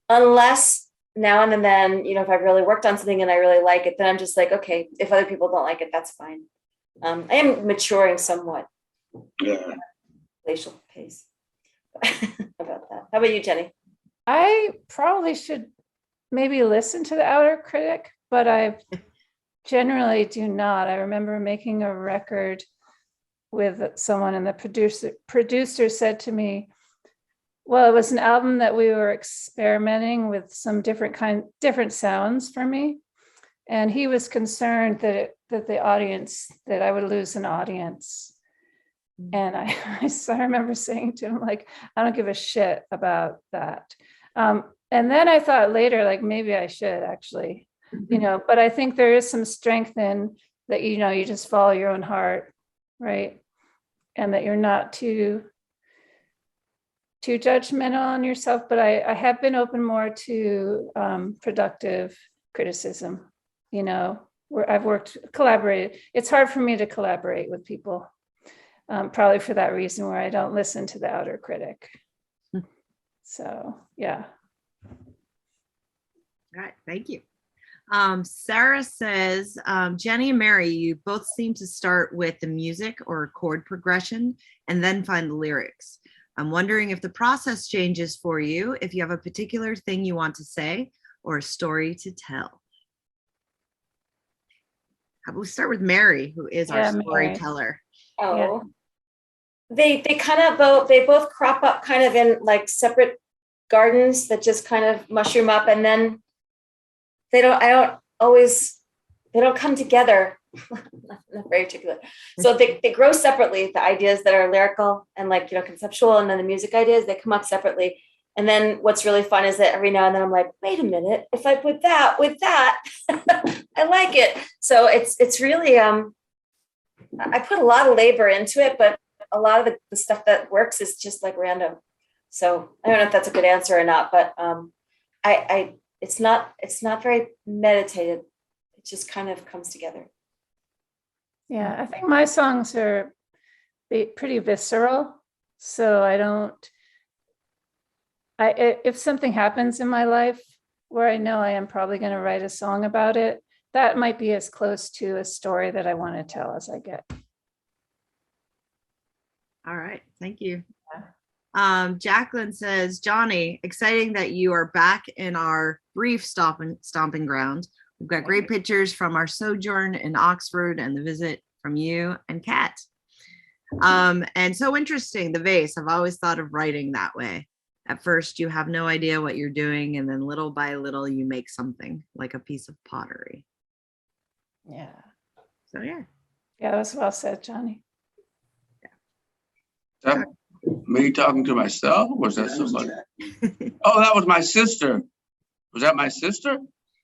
Unless now and then, if I've really worked on something and I really like it, then I'm just like, okay, if other people don't like it, that's fine. I am maturing somewhat. Yeah. Glacial pace. About that. How about you, Jenny? I probably should maybe listen to the outer critic, but I generally do not. I remember making a record with someone, and the producer said to me, well, it was an album that we were experimenting with some different sounds for me. And he was concerned that that I would lose an audience. And I remember saying to him, like, I don't give a shit about that. And then I thought later, like, maybe I should actually, but I think there is some strength in that, you just follow your own heart, right? And that you're not too judgmental on yourself. But I have been open more to productive criticism, where I've collaborated. It's hard for me to collaborate with people. Probably for that reason, where I don't listen to the outer critic. So, yeah. All right, thank you. Sarah says, Jenny and Mary, you both seem to start with the music or chord progression and then find the lyrics. I'm wondering if the process changes for you, if you have a particular thing you want to say or a story to tell. How about we start with Mary, who is our Yeah, Mary. storyteller. Oh, they kind of both crop up kind of in like separate gardens that just kind of mushroom up, and then they don't come together. Not very articulate. So they grow separately. The ideas that are lyrical and like, conceptual, and then the music ideas, they come up separately. And then what's really fun is that every now and then I'm like, wait a minute, if I put that with that, I like it. So it's really, I put a lot of labor into it, but a lot of the stuff that works is just like random. So I don't know if that's a good answer or not, but it's not very meditated. It just kind of comes together. Yeah, I think my songs are pretty visceral. So if something happens in my life where I know I am probably going to write a song about it, that might be as close to a story that I want to tell as I get. All right, thank you. Jacqueline says, Johnny, exciting that you are back in our brief stomping ground. We've got great pictures from our sojourn in Oxford and the visit from you and Kat. And so interesting, the vase. I've always thought of writing that way. At first, you have no idea what you're doing, and then little by little, you make something like a piece of pottery. Yeah. So yeah. Yeah, that was well said, Johnny. That me talking to myself? Was that somebody? Oh, that was my sister. Was that my sister?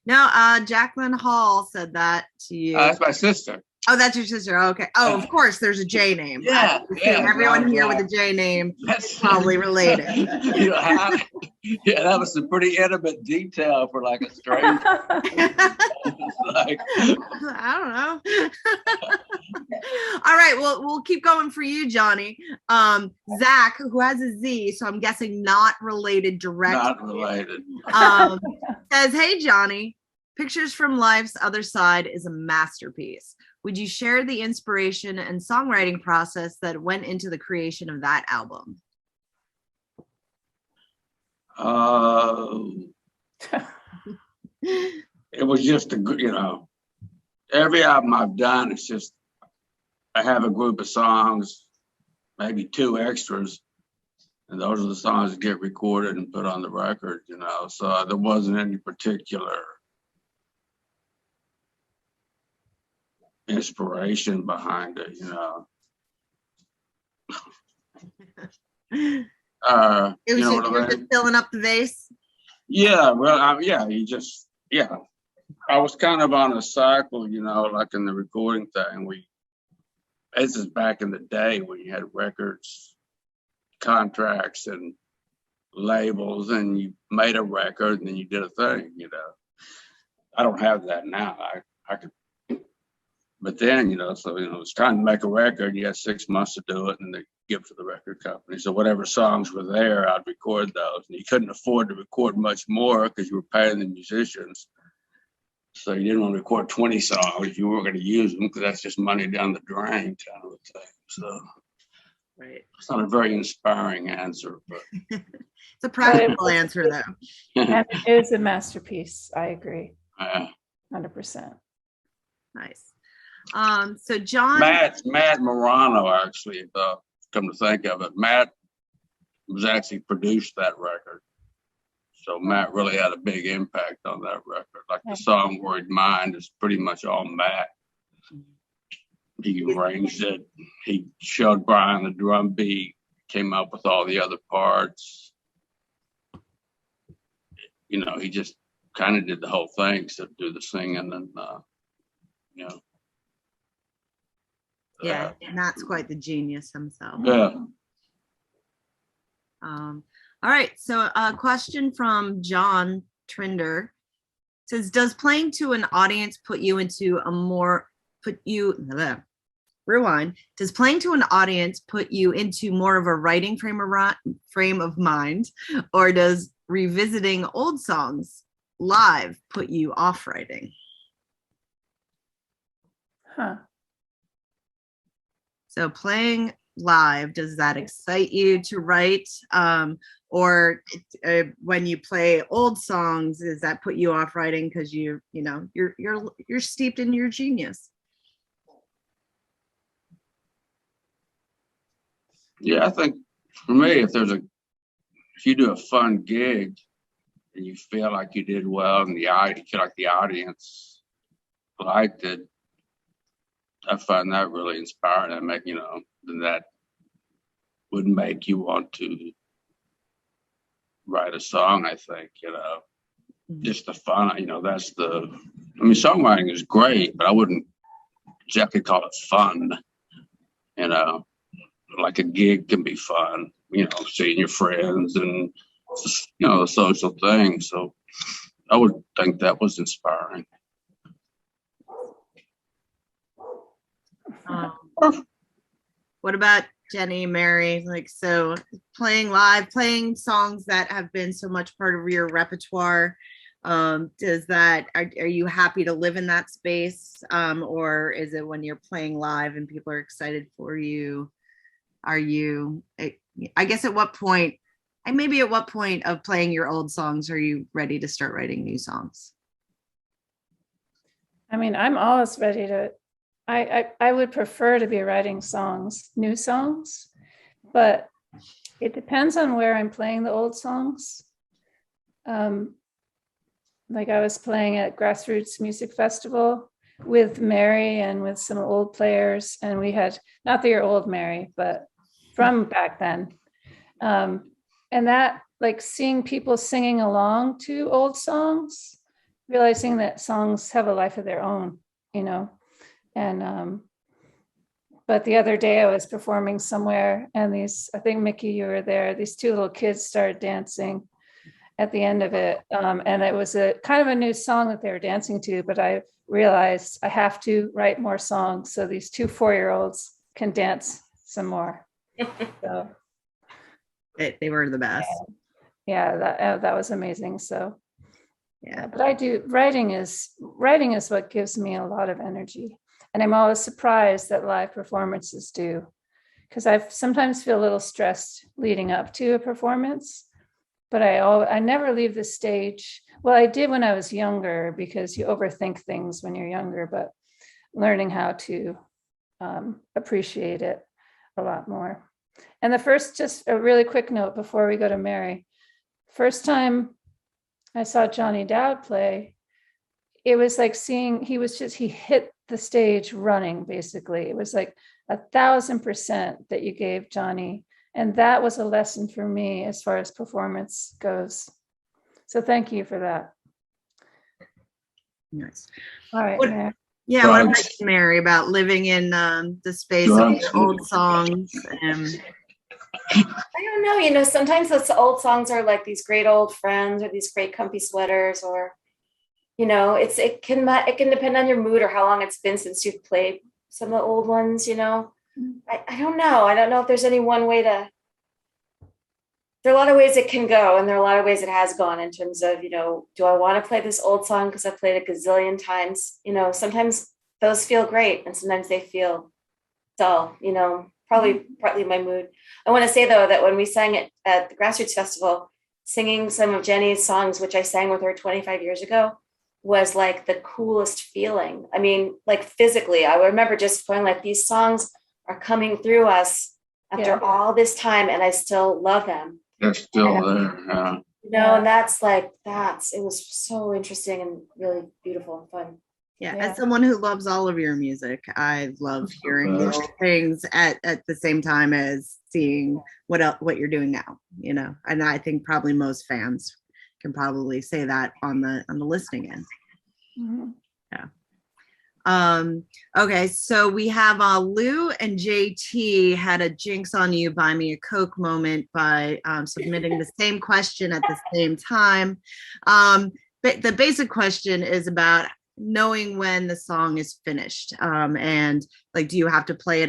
No, Jacqueline Hall said that to you. That's my sister. Oh, that's your sister. Okay. Oh, of course, there's a J name. Yeah, yeah. Everyone here with a J name is probably related. Yeah, that was a pretty intimate detail for like a stranger. Like, I don't know. All right, well, we'll keep going for you, Johnny. Zach, who has a Z, so I'm guessing not related directly. not related. Says, hey, Johnny, Pictures from Life's Other Side is a masterpiece. Would you share the inspiration and songwriting process that went into the creation of that album? It was just every album I've done, it's just, I have a group of songs, maybe 2 extras, and those are the songs that get recorded and put on the record, so there wasn't any particular inspiration behind it, It was just filling up the vase. Yeah, well, I was kind of on a cycle, like in the recording thing. This is back in the day when you had records, contracts, and labels, and you made a record and then you did a thing, I don't have that now. I could. But then, it's time to make a record. You had 6 months to do it, and they give it to the record company. So whatever songs were there, I'd record those. And you couldn't afford to record much more because you were paying the musicians. So you didn't want to record 20 songs if you weren't going to use them, because that's just money down the drain kind of a thing. So right. It's not a very inspiring answer, but it's a practical answer, though. And it is a masterpiece. I agree. 100%. Nice. So John, Matt Morano, actually, come to think of it, Matt was actually produced that record. So Matt really had a big impact on that record. Like the song Worried Mind is pretty much all Matt. He arranged it. He showed Brian the drum beat, came up with all the other parts. He just kind of did the whole thing, except do the singing and, yeah, Matt's quite the genius himself. Yeah. All right. So a question from John Trinder says, does playing to an audience put you into a more Does playing to an audience put you into more of a writing frame of mind, or does revisiting old songs live put you off writing? Huh. So playing live, does that excite you to write? Or when you play old songs, does that put you off writing because you're steeped in your genius? Yeah, I think for me, if you do a fun gig and you feel like you did well and you feel like the audience liked it, I find that really inspiring. And then that would make you want to write a song, I think, just the fun, songwriting is great, but I wouldn't exactly call it fun, like a gig can be fun, seeing your friends and, the social thing. So I would think that was inspiring. What about Jennie, Mary? Like, so playing live, playing songs that have been so much part of your repertoire, are you happy to live in that space? Or is it when you're playing live and people are excited for you? I guess at what point of playing your old songs are you ready to start writing new songs? I mean, I'm always ready to, I would prefer to be writing songs, new songs, but it depends on where I'm playing the old songs. Like I was playing at Grassroots Music Festival with Mary and with some old players, and we had, not that you're old, Mary, but from back then. And that, like, seeing people singing along to old songs, realizing that songs have a life of their own, and but the other day I was performing somewhere, and I think Mickey, you were there, these two little kids started dancing at the end of it, and it was a kind of a new song that they were dancing to, but I realized I have to write more songs so these two 4-year-olds can dance some more. So They were the best. Yeah, that was amazing. So yeah, but writing is what gives me a lot of energy, and I'm always surprised that live performances do, because I sometimes feel a little stressed leading up to a performance, but I never leave the stage. Well, I did when I was younger, because you overthink things when you're younger, but learning how to appreciate it a lot more. And just a really quick note before we go to Mary. First time I saw Johnny Dowd play, it was like he hit the stage running, basically. It was like 1,000% that you gave Johnny. And that was a lesson for me as far as performance goes. So thank you for that. Nice. All right, Mary. Yeah, what about you, Mary, about living in the space of your old songs? I don't know, sometimes those old songs are like these great old friends or these great comfy sweaters, or, it can depend on your mood or how long it's been since you've played some of the old ones, I don't know. I don't know if there's any one way there are a lot of ways it can go, and there are a lot of ways it has gone in terms of, do I want to play this old song because I played it a gazillion times? Sometimes those feel great and sometimes they feel dull, probably partly my mood. I want to say, though, that when we sang it at the Grassroots Festival, singing some of Jennie's songs, which I sang with her 25 years ago, was like the coolest feeling. I mean, like physically, I remember just going like, these songs are coming through us after all this time, and I still love them. They're still there. And it was so interesting and really beautiful and fun. Yeah, as someone who loves all of your music, I love hearing those things at the same time as seeing what you're doing now, and I think probably most fans can probably say that on the listening end. Mm-hmm. Yeah. Okay, so we have Lou and JT had a jinx on you, buy me a Coke moment by submitting the same question at the same time. But the basic question is about knowing when the song is finished, and like, do you have to play it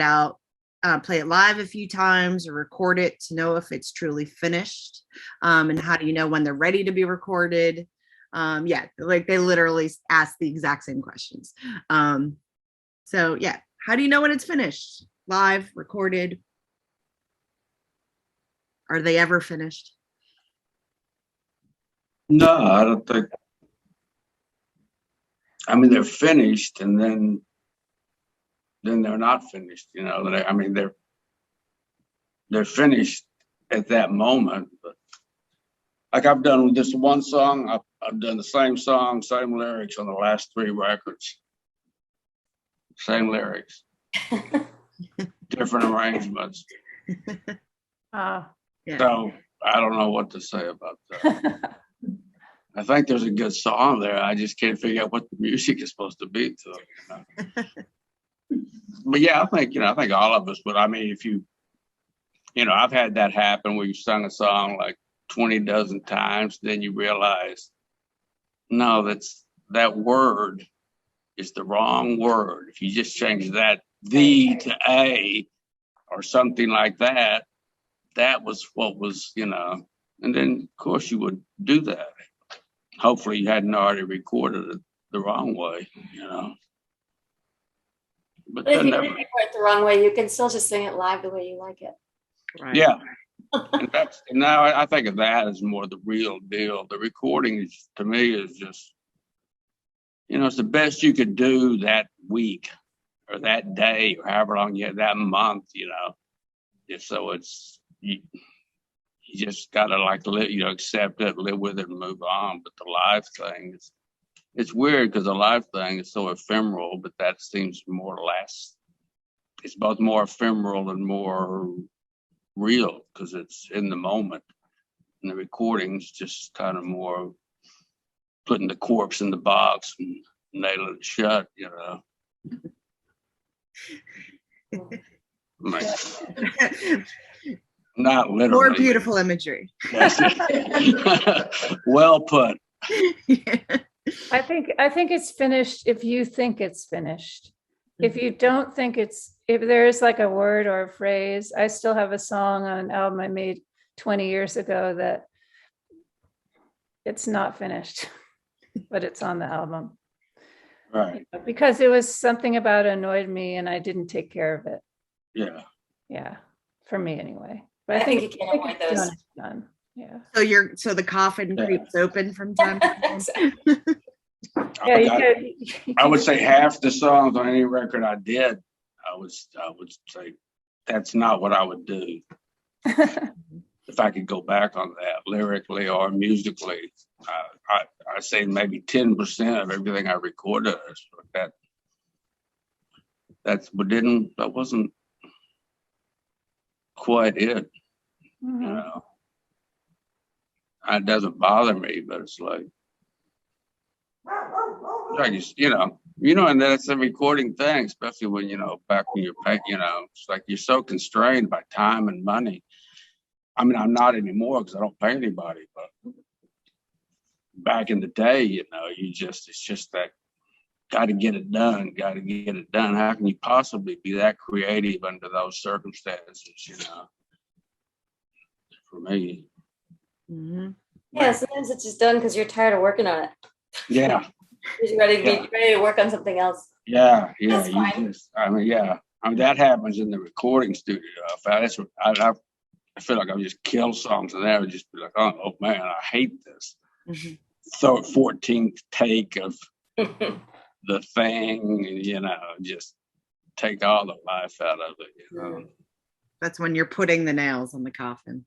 live a few times or record it to know if it's truly finished, and how do you know when they're ready to be recorded? Like they literally ask the exact same questions. So yeah, how do you know when it's finished? Live, recorded, Are they ever finished? No, I don't think. I mean, they're finished, and then they're not finished. You know, I mean, they're finished at that moment. But like I've done with this one song, I've done the same song, same lyrics on the last 3 records. Same lyrics, different arrangements. Ah, Yeah. So I don't know what to say about that. I think there's a good song there. I just can't figure out what the music is supposed to be. So, you know. But yeah, I think all of us would. I mean, if you know, I've had that happen where you sung a song like 20 dozen times, then you realize, no, that word is the wrong word. If you just change that the to a or something like that, that was what was, you know, and then of course you would do that. Hopefully you hadn't already recorded it the wrong way, you know. But But if then you never, did record it the wrong way, you can still just sing it live the way you like it. Right. yeah. And now I think of that as more the real deal. The recording is, to me, is just, you know, it's the best you could do that week or that day or however long you had that month, you know. Just so it's you just gotta like live, you know, accept it, live with it, and move on. But the live thing it's weird because the live thing is so ephemeral, but that seems more or less. It's both more ephemeral and more real because it's in the moment. And the recording's just kind of more putting the corpse in the box and nailing it shut, you know. Like, not literally. More beautiful imagery. That's it. Well put. I think it's finished if you think it's finished. If you don't think if there's like a word or a phrase, I still have a song on an album I made 20 years ago that it's not finished, but it's on the album. Right. Because it was something about annoyed me and I didn't take care of it. Yeah. Yeah, for me anyway. But I think you can't avoid it's those. done. Yeah. So the coffin creeps open from time to time. Exactly. Yeah, I would say half the songs on any record I did, I would say that's not what I would do. If I could go back on that lyrically or musically, I say maybe 10% of everything I recorded is like that. That wasn't quite it. You know, it doesn't bother me, but it's like you know, and that's a recording thing, especially when, you know, back when you're paying, you know, it's like you're so constrained by time and money. I mean, I'm not anymore because I don't pay anybody, but back in the day, you know, it's just that got to get it done. How can you possibly be that creative under those circumstances, you know, for me? Mm-hmm. Yeah, sometimes it's just done because you're tired of working on it. Yeah. You're ready to work on something else. Yeah. That's fine. I mean, that happens in the recording studio. I feel like I would just kill songs and I would just be like, oh man, I hate this. Mm-hmm. So 14th take of the thing, you know, just take all the life out of it, you know. That's when you're putting the nails on the coffin.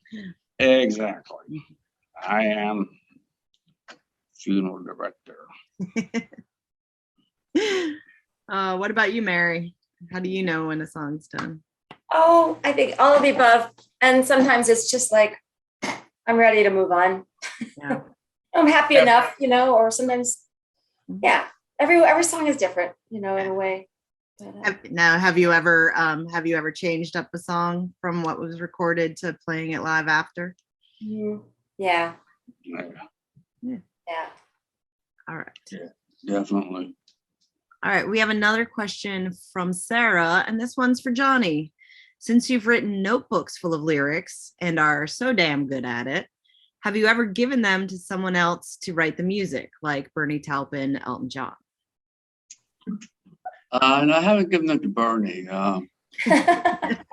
Exactly. I am funeral director. What about you, Mary? How do you know when a song's done? Oh, I think all of the above. And sometimes it's just like, I'm ready to move on. Yeah. I'm happy enough, you know, or sometimes, yeah, every song is different, you know, in a way. But, Now, have you ever changed up a song from what was recorded to playing it live after? yeah. All right. Yeah, definitely. All right. We have another question from Sarah, and this one's for Johnny. Since you've written notebooks full of lyrics and are so damn good at it, have you ever given them to someone else to write the music, like Bernie Taupin, Elton John? And I haven't given them to Bernie. Well,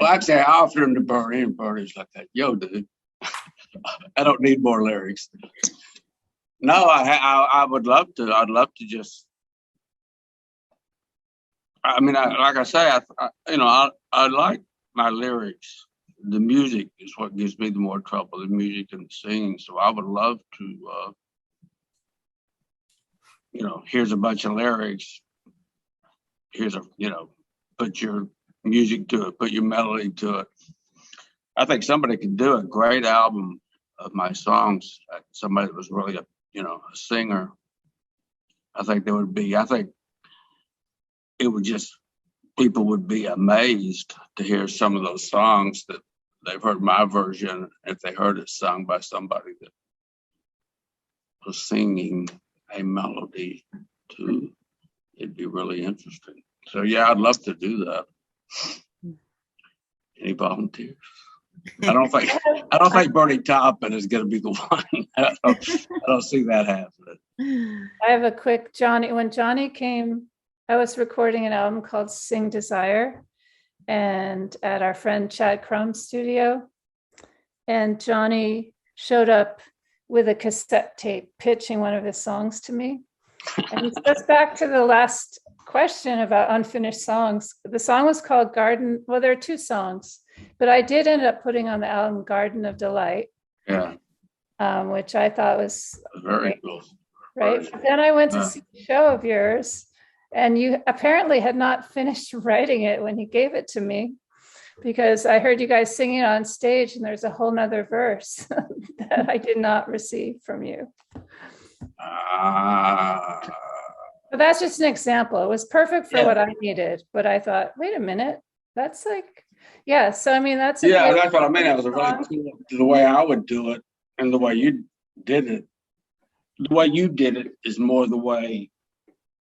actually, I offered them to Bernie, and Bernie's like that. Yo, dude. I don't need more lyrics. No, I would love to. I'd love to just. I mean, like I say, I like my lyrics. The music is what gives me the more trouble. The music and the singing. So I would love to. Here's a bunch of lyrics. Here's put your music to it, put your melody to it. I think somebody could do a great album of my songs. Somebody that was really a singer. I think it would just, people would be amazed to hear some of those songs that they've heard my version. If they heard it sung by somebody that was singing a melody to, it'd be really interesting. So yeah, I'd love to do that. Any volunteers? I don't think Bernie Taupin is going to be the one. I don't see that happening. I have a quick Johnny. When Johnny came, I was recording an album called Sing Desire, and at our friend Chad Crumb's studio. And Johnny showed up with a cassette tape pitching one of his songs to me. And just back to the last question about unfinished songs. The song was called Garden. Well, there are two songs, but I did end up putting on the album Garden of Delight. Yeah. Which I thought was very cool. Right. But then I went to see a show of yours, and you apparently had not finished writing it when you gave it to me, because I heard you guys singing on stage and there's a whole nother verse that I did not receive from you. But that's just an example. It was perfect for what I needed, but I thought, wait a minute, that's like, yeah. So I mean, that's that's what I mean. That was a really cool, the way I would do it, and the way you did it. The way you did it is more the way.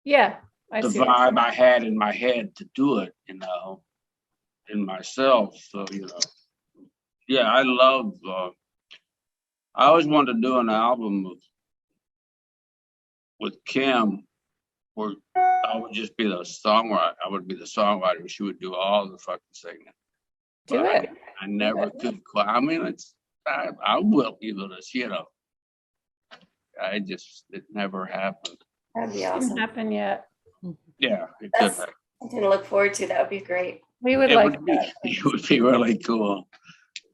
Yeah, the vibe I had in my head to do it, in myself. So yeah, I love. I always wanted to do an album with Kim, where I would just be the songwriter. I would be the songwriter. She would do all the fucking singing. Do it. I never could quite. I mean, I will even this, it never happened. That'd be awesome. Didn't happen yet. Yeah, it That's could happen. something to look forward to. That would be great. We would that. It would be really cool.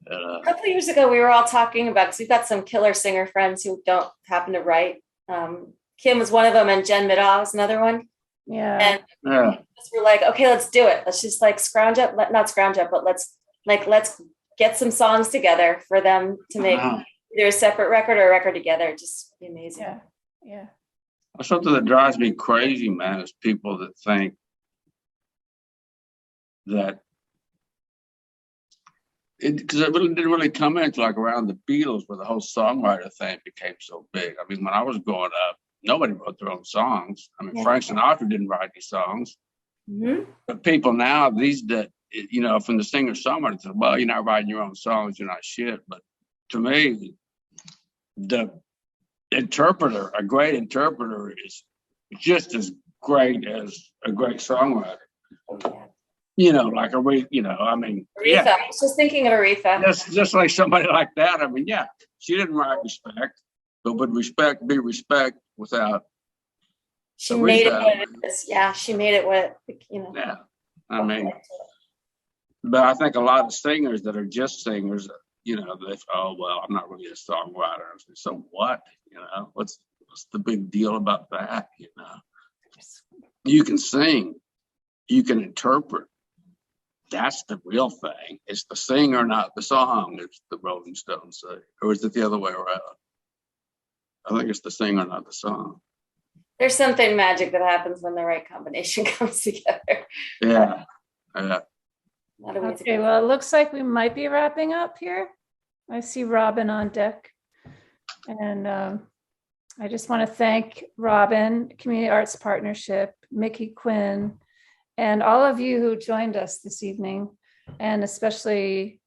A couple of years ago, we were all talking about, because we've got some killer singer friends who don't happen to write. Kim was one of them, and Jen Middaugh was another one. Yeah. And we're like, okay, let's do it. Let's just not scrounge up, but let's get some songs together for them to make either a separate record or a record together. Just be amazing. Yeah. Yeah. Something that drives me crazy, man, is people that think that because it really didn't really come into like around the Beatles, where the whole songwriter thing became so big. I mean, when I was growing up, nobody wrote their own songs. I mean, Frank Sinatra didn't write any songs. Mm-hmm. But people now, from the singer-songwriter, say, well, you're not writing your own songs, you're not shit. But to me, the interpreter, a great interpreter, is just as great as a great songwriter. Like I mean, Aretha. I was just thinking of Aretha. Just like somebody like that. I mean, yeah, she didn't write respect, but would respect be respect without. She made it what it is. Yeah, she made it what, Yeah, I mean, but I think a lot of singers that are just singers, they well, I'm not really a songwriter. So what? What's the big deal about that? You can sing, you can interpret. That's the real thing. It's the singer, not the song, as the Rolling Stones say. Or is it the other way around? I think it's the singer, not the song. There's something magic that happens when the right combination comes together. Yeah. Okay, well, it looks like we might be wrapping up here. I see Robin on deck. And I just want to thank Robin, Community Arts Partnership, Mickey Quinn, and all of you who joined us this evening, and especially,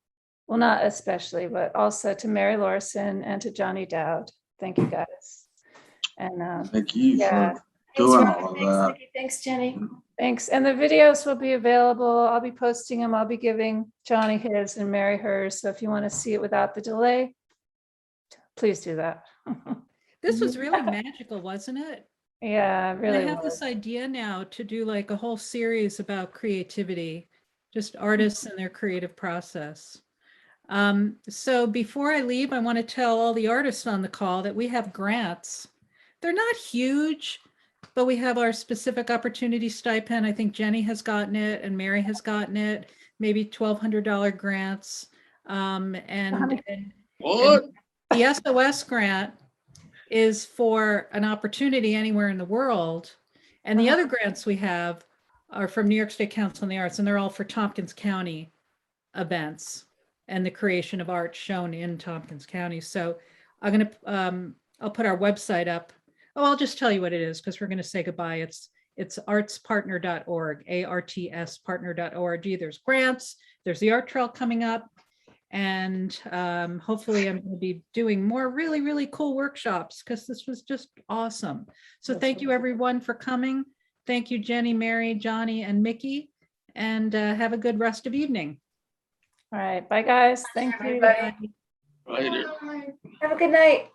well, not especially, but also to Mary Lorson and to Johnny Dowd. Thank you, guys. And thank you for doing all of that. Thanks, Jenny. Thanks. And the videos will be available. I'll be posting them. I'll be giving Johnny his and Mary hers. So if you want to see it without the delay, please do that. This was really magical, wasn't it? Yeah, it And really I have was. this idea now to do like a whole series about creativity, just artists and their creative process. So before I leave, I want to tell all the artists on the call that we have grants. They're not huge, but we have our specific opportunity stipend. I think Jenny has gotten it and Mary has gotten it, maybe $1,200 grants. And What? the SOS grant is for an opportunity anywhere in the world. And the other grants we have are from New York State Council on the Arts, and they're all for Tompkins County events and the creation of art shown in Tompkins County. So I'm going to, I'll put our website up. Oh, I'll just tell you what it is because we're going to say goodbye. It's artspartner.org, ARTS partner.org. There's grants, there's the art trail coming up. And hopefully I'm going to be doing more really, really cool workshops because this was just awesome. So thank you everyone for coming. Thank you, Jenny, Mary, Johnny, and Mickey. And have a good rest of evening. All right. Bye, guys. Thank you. Everybody. Later. Have a good night.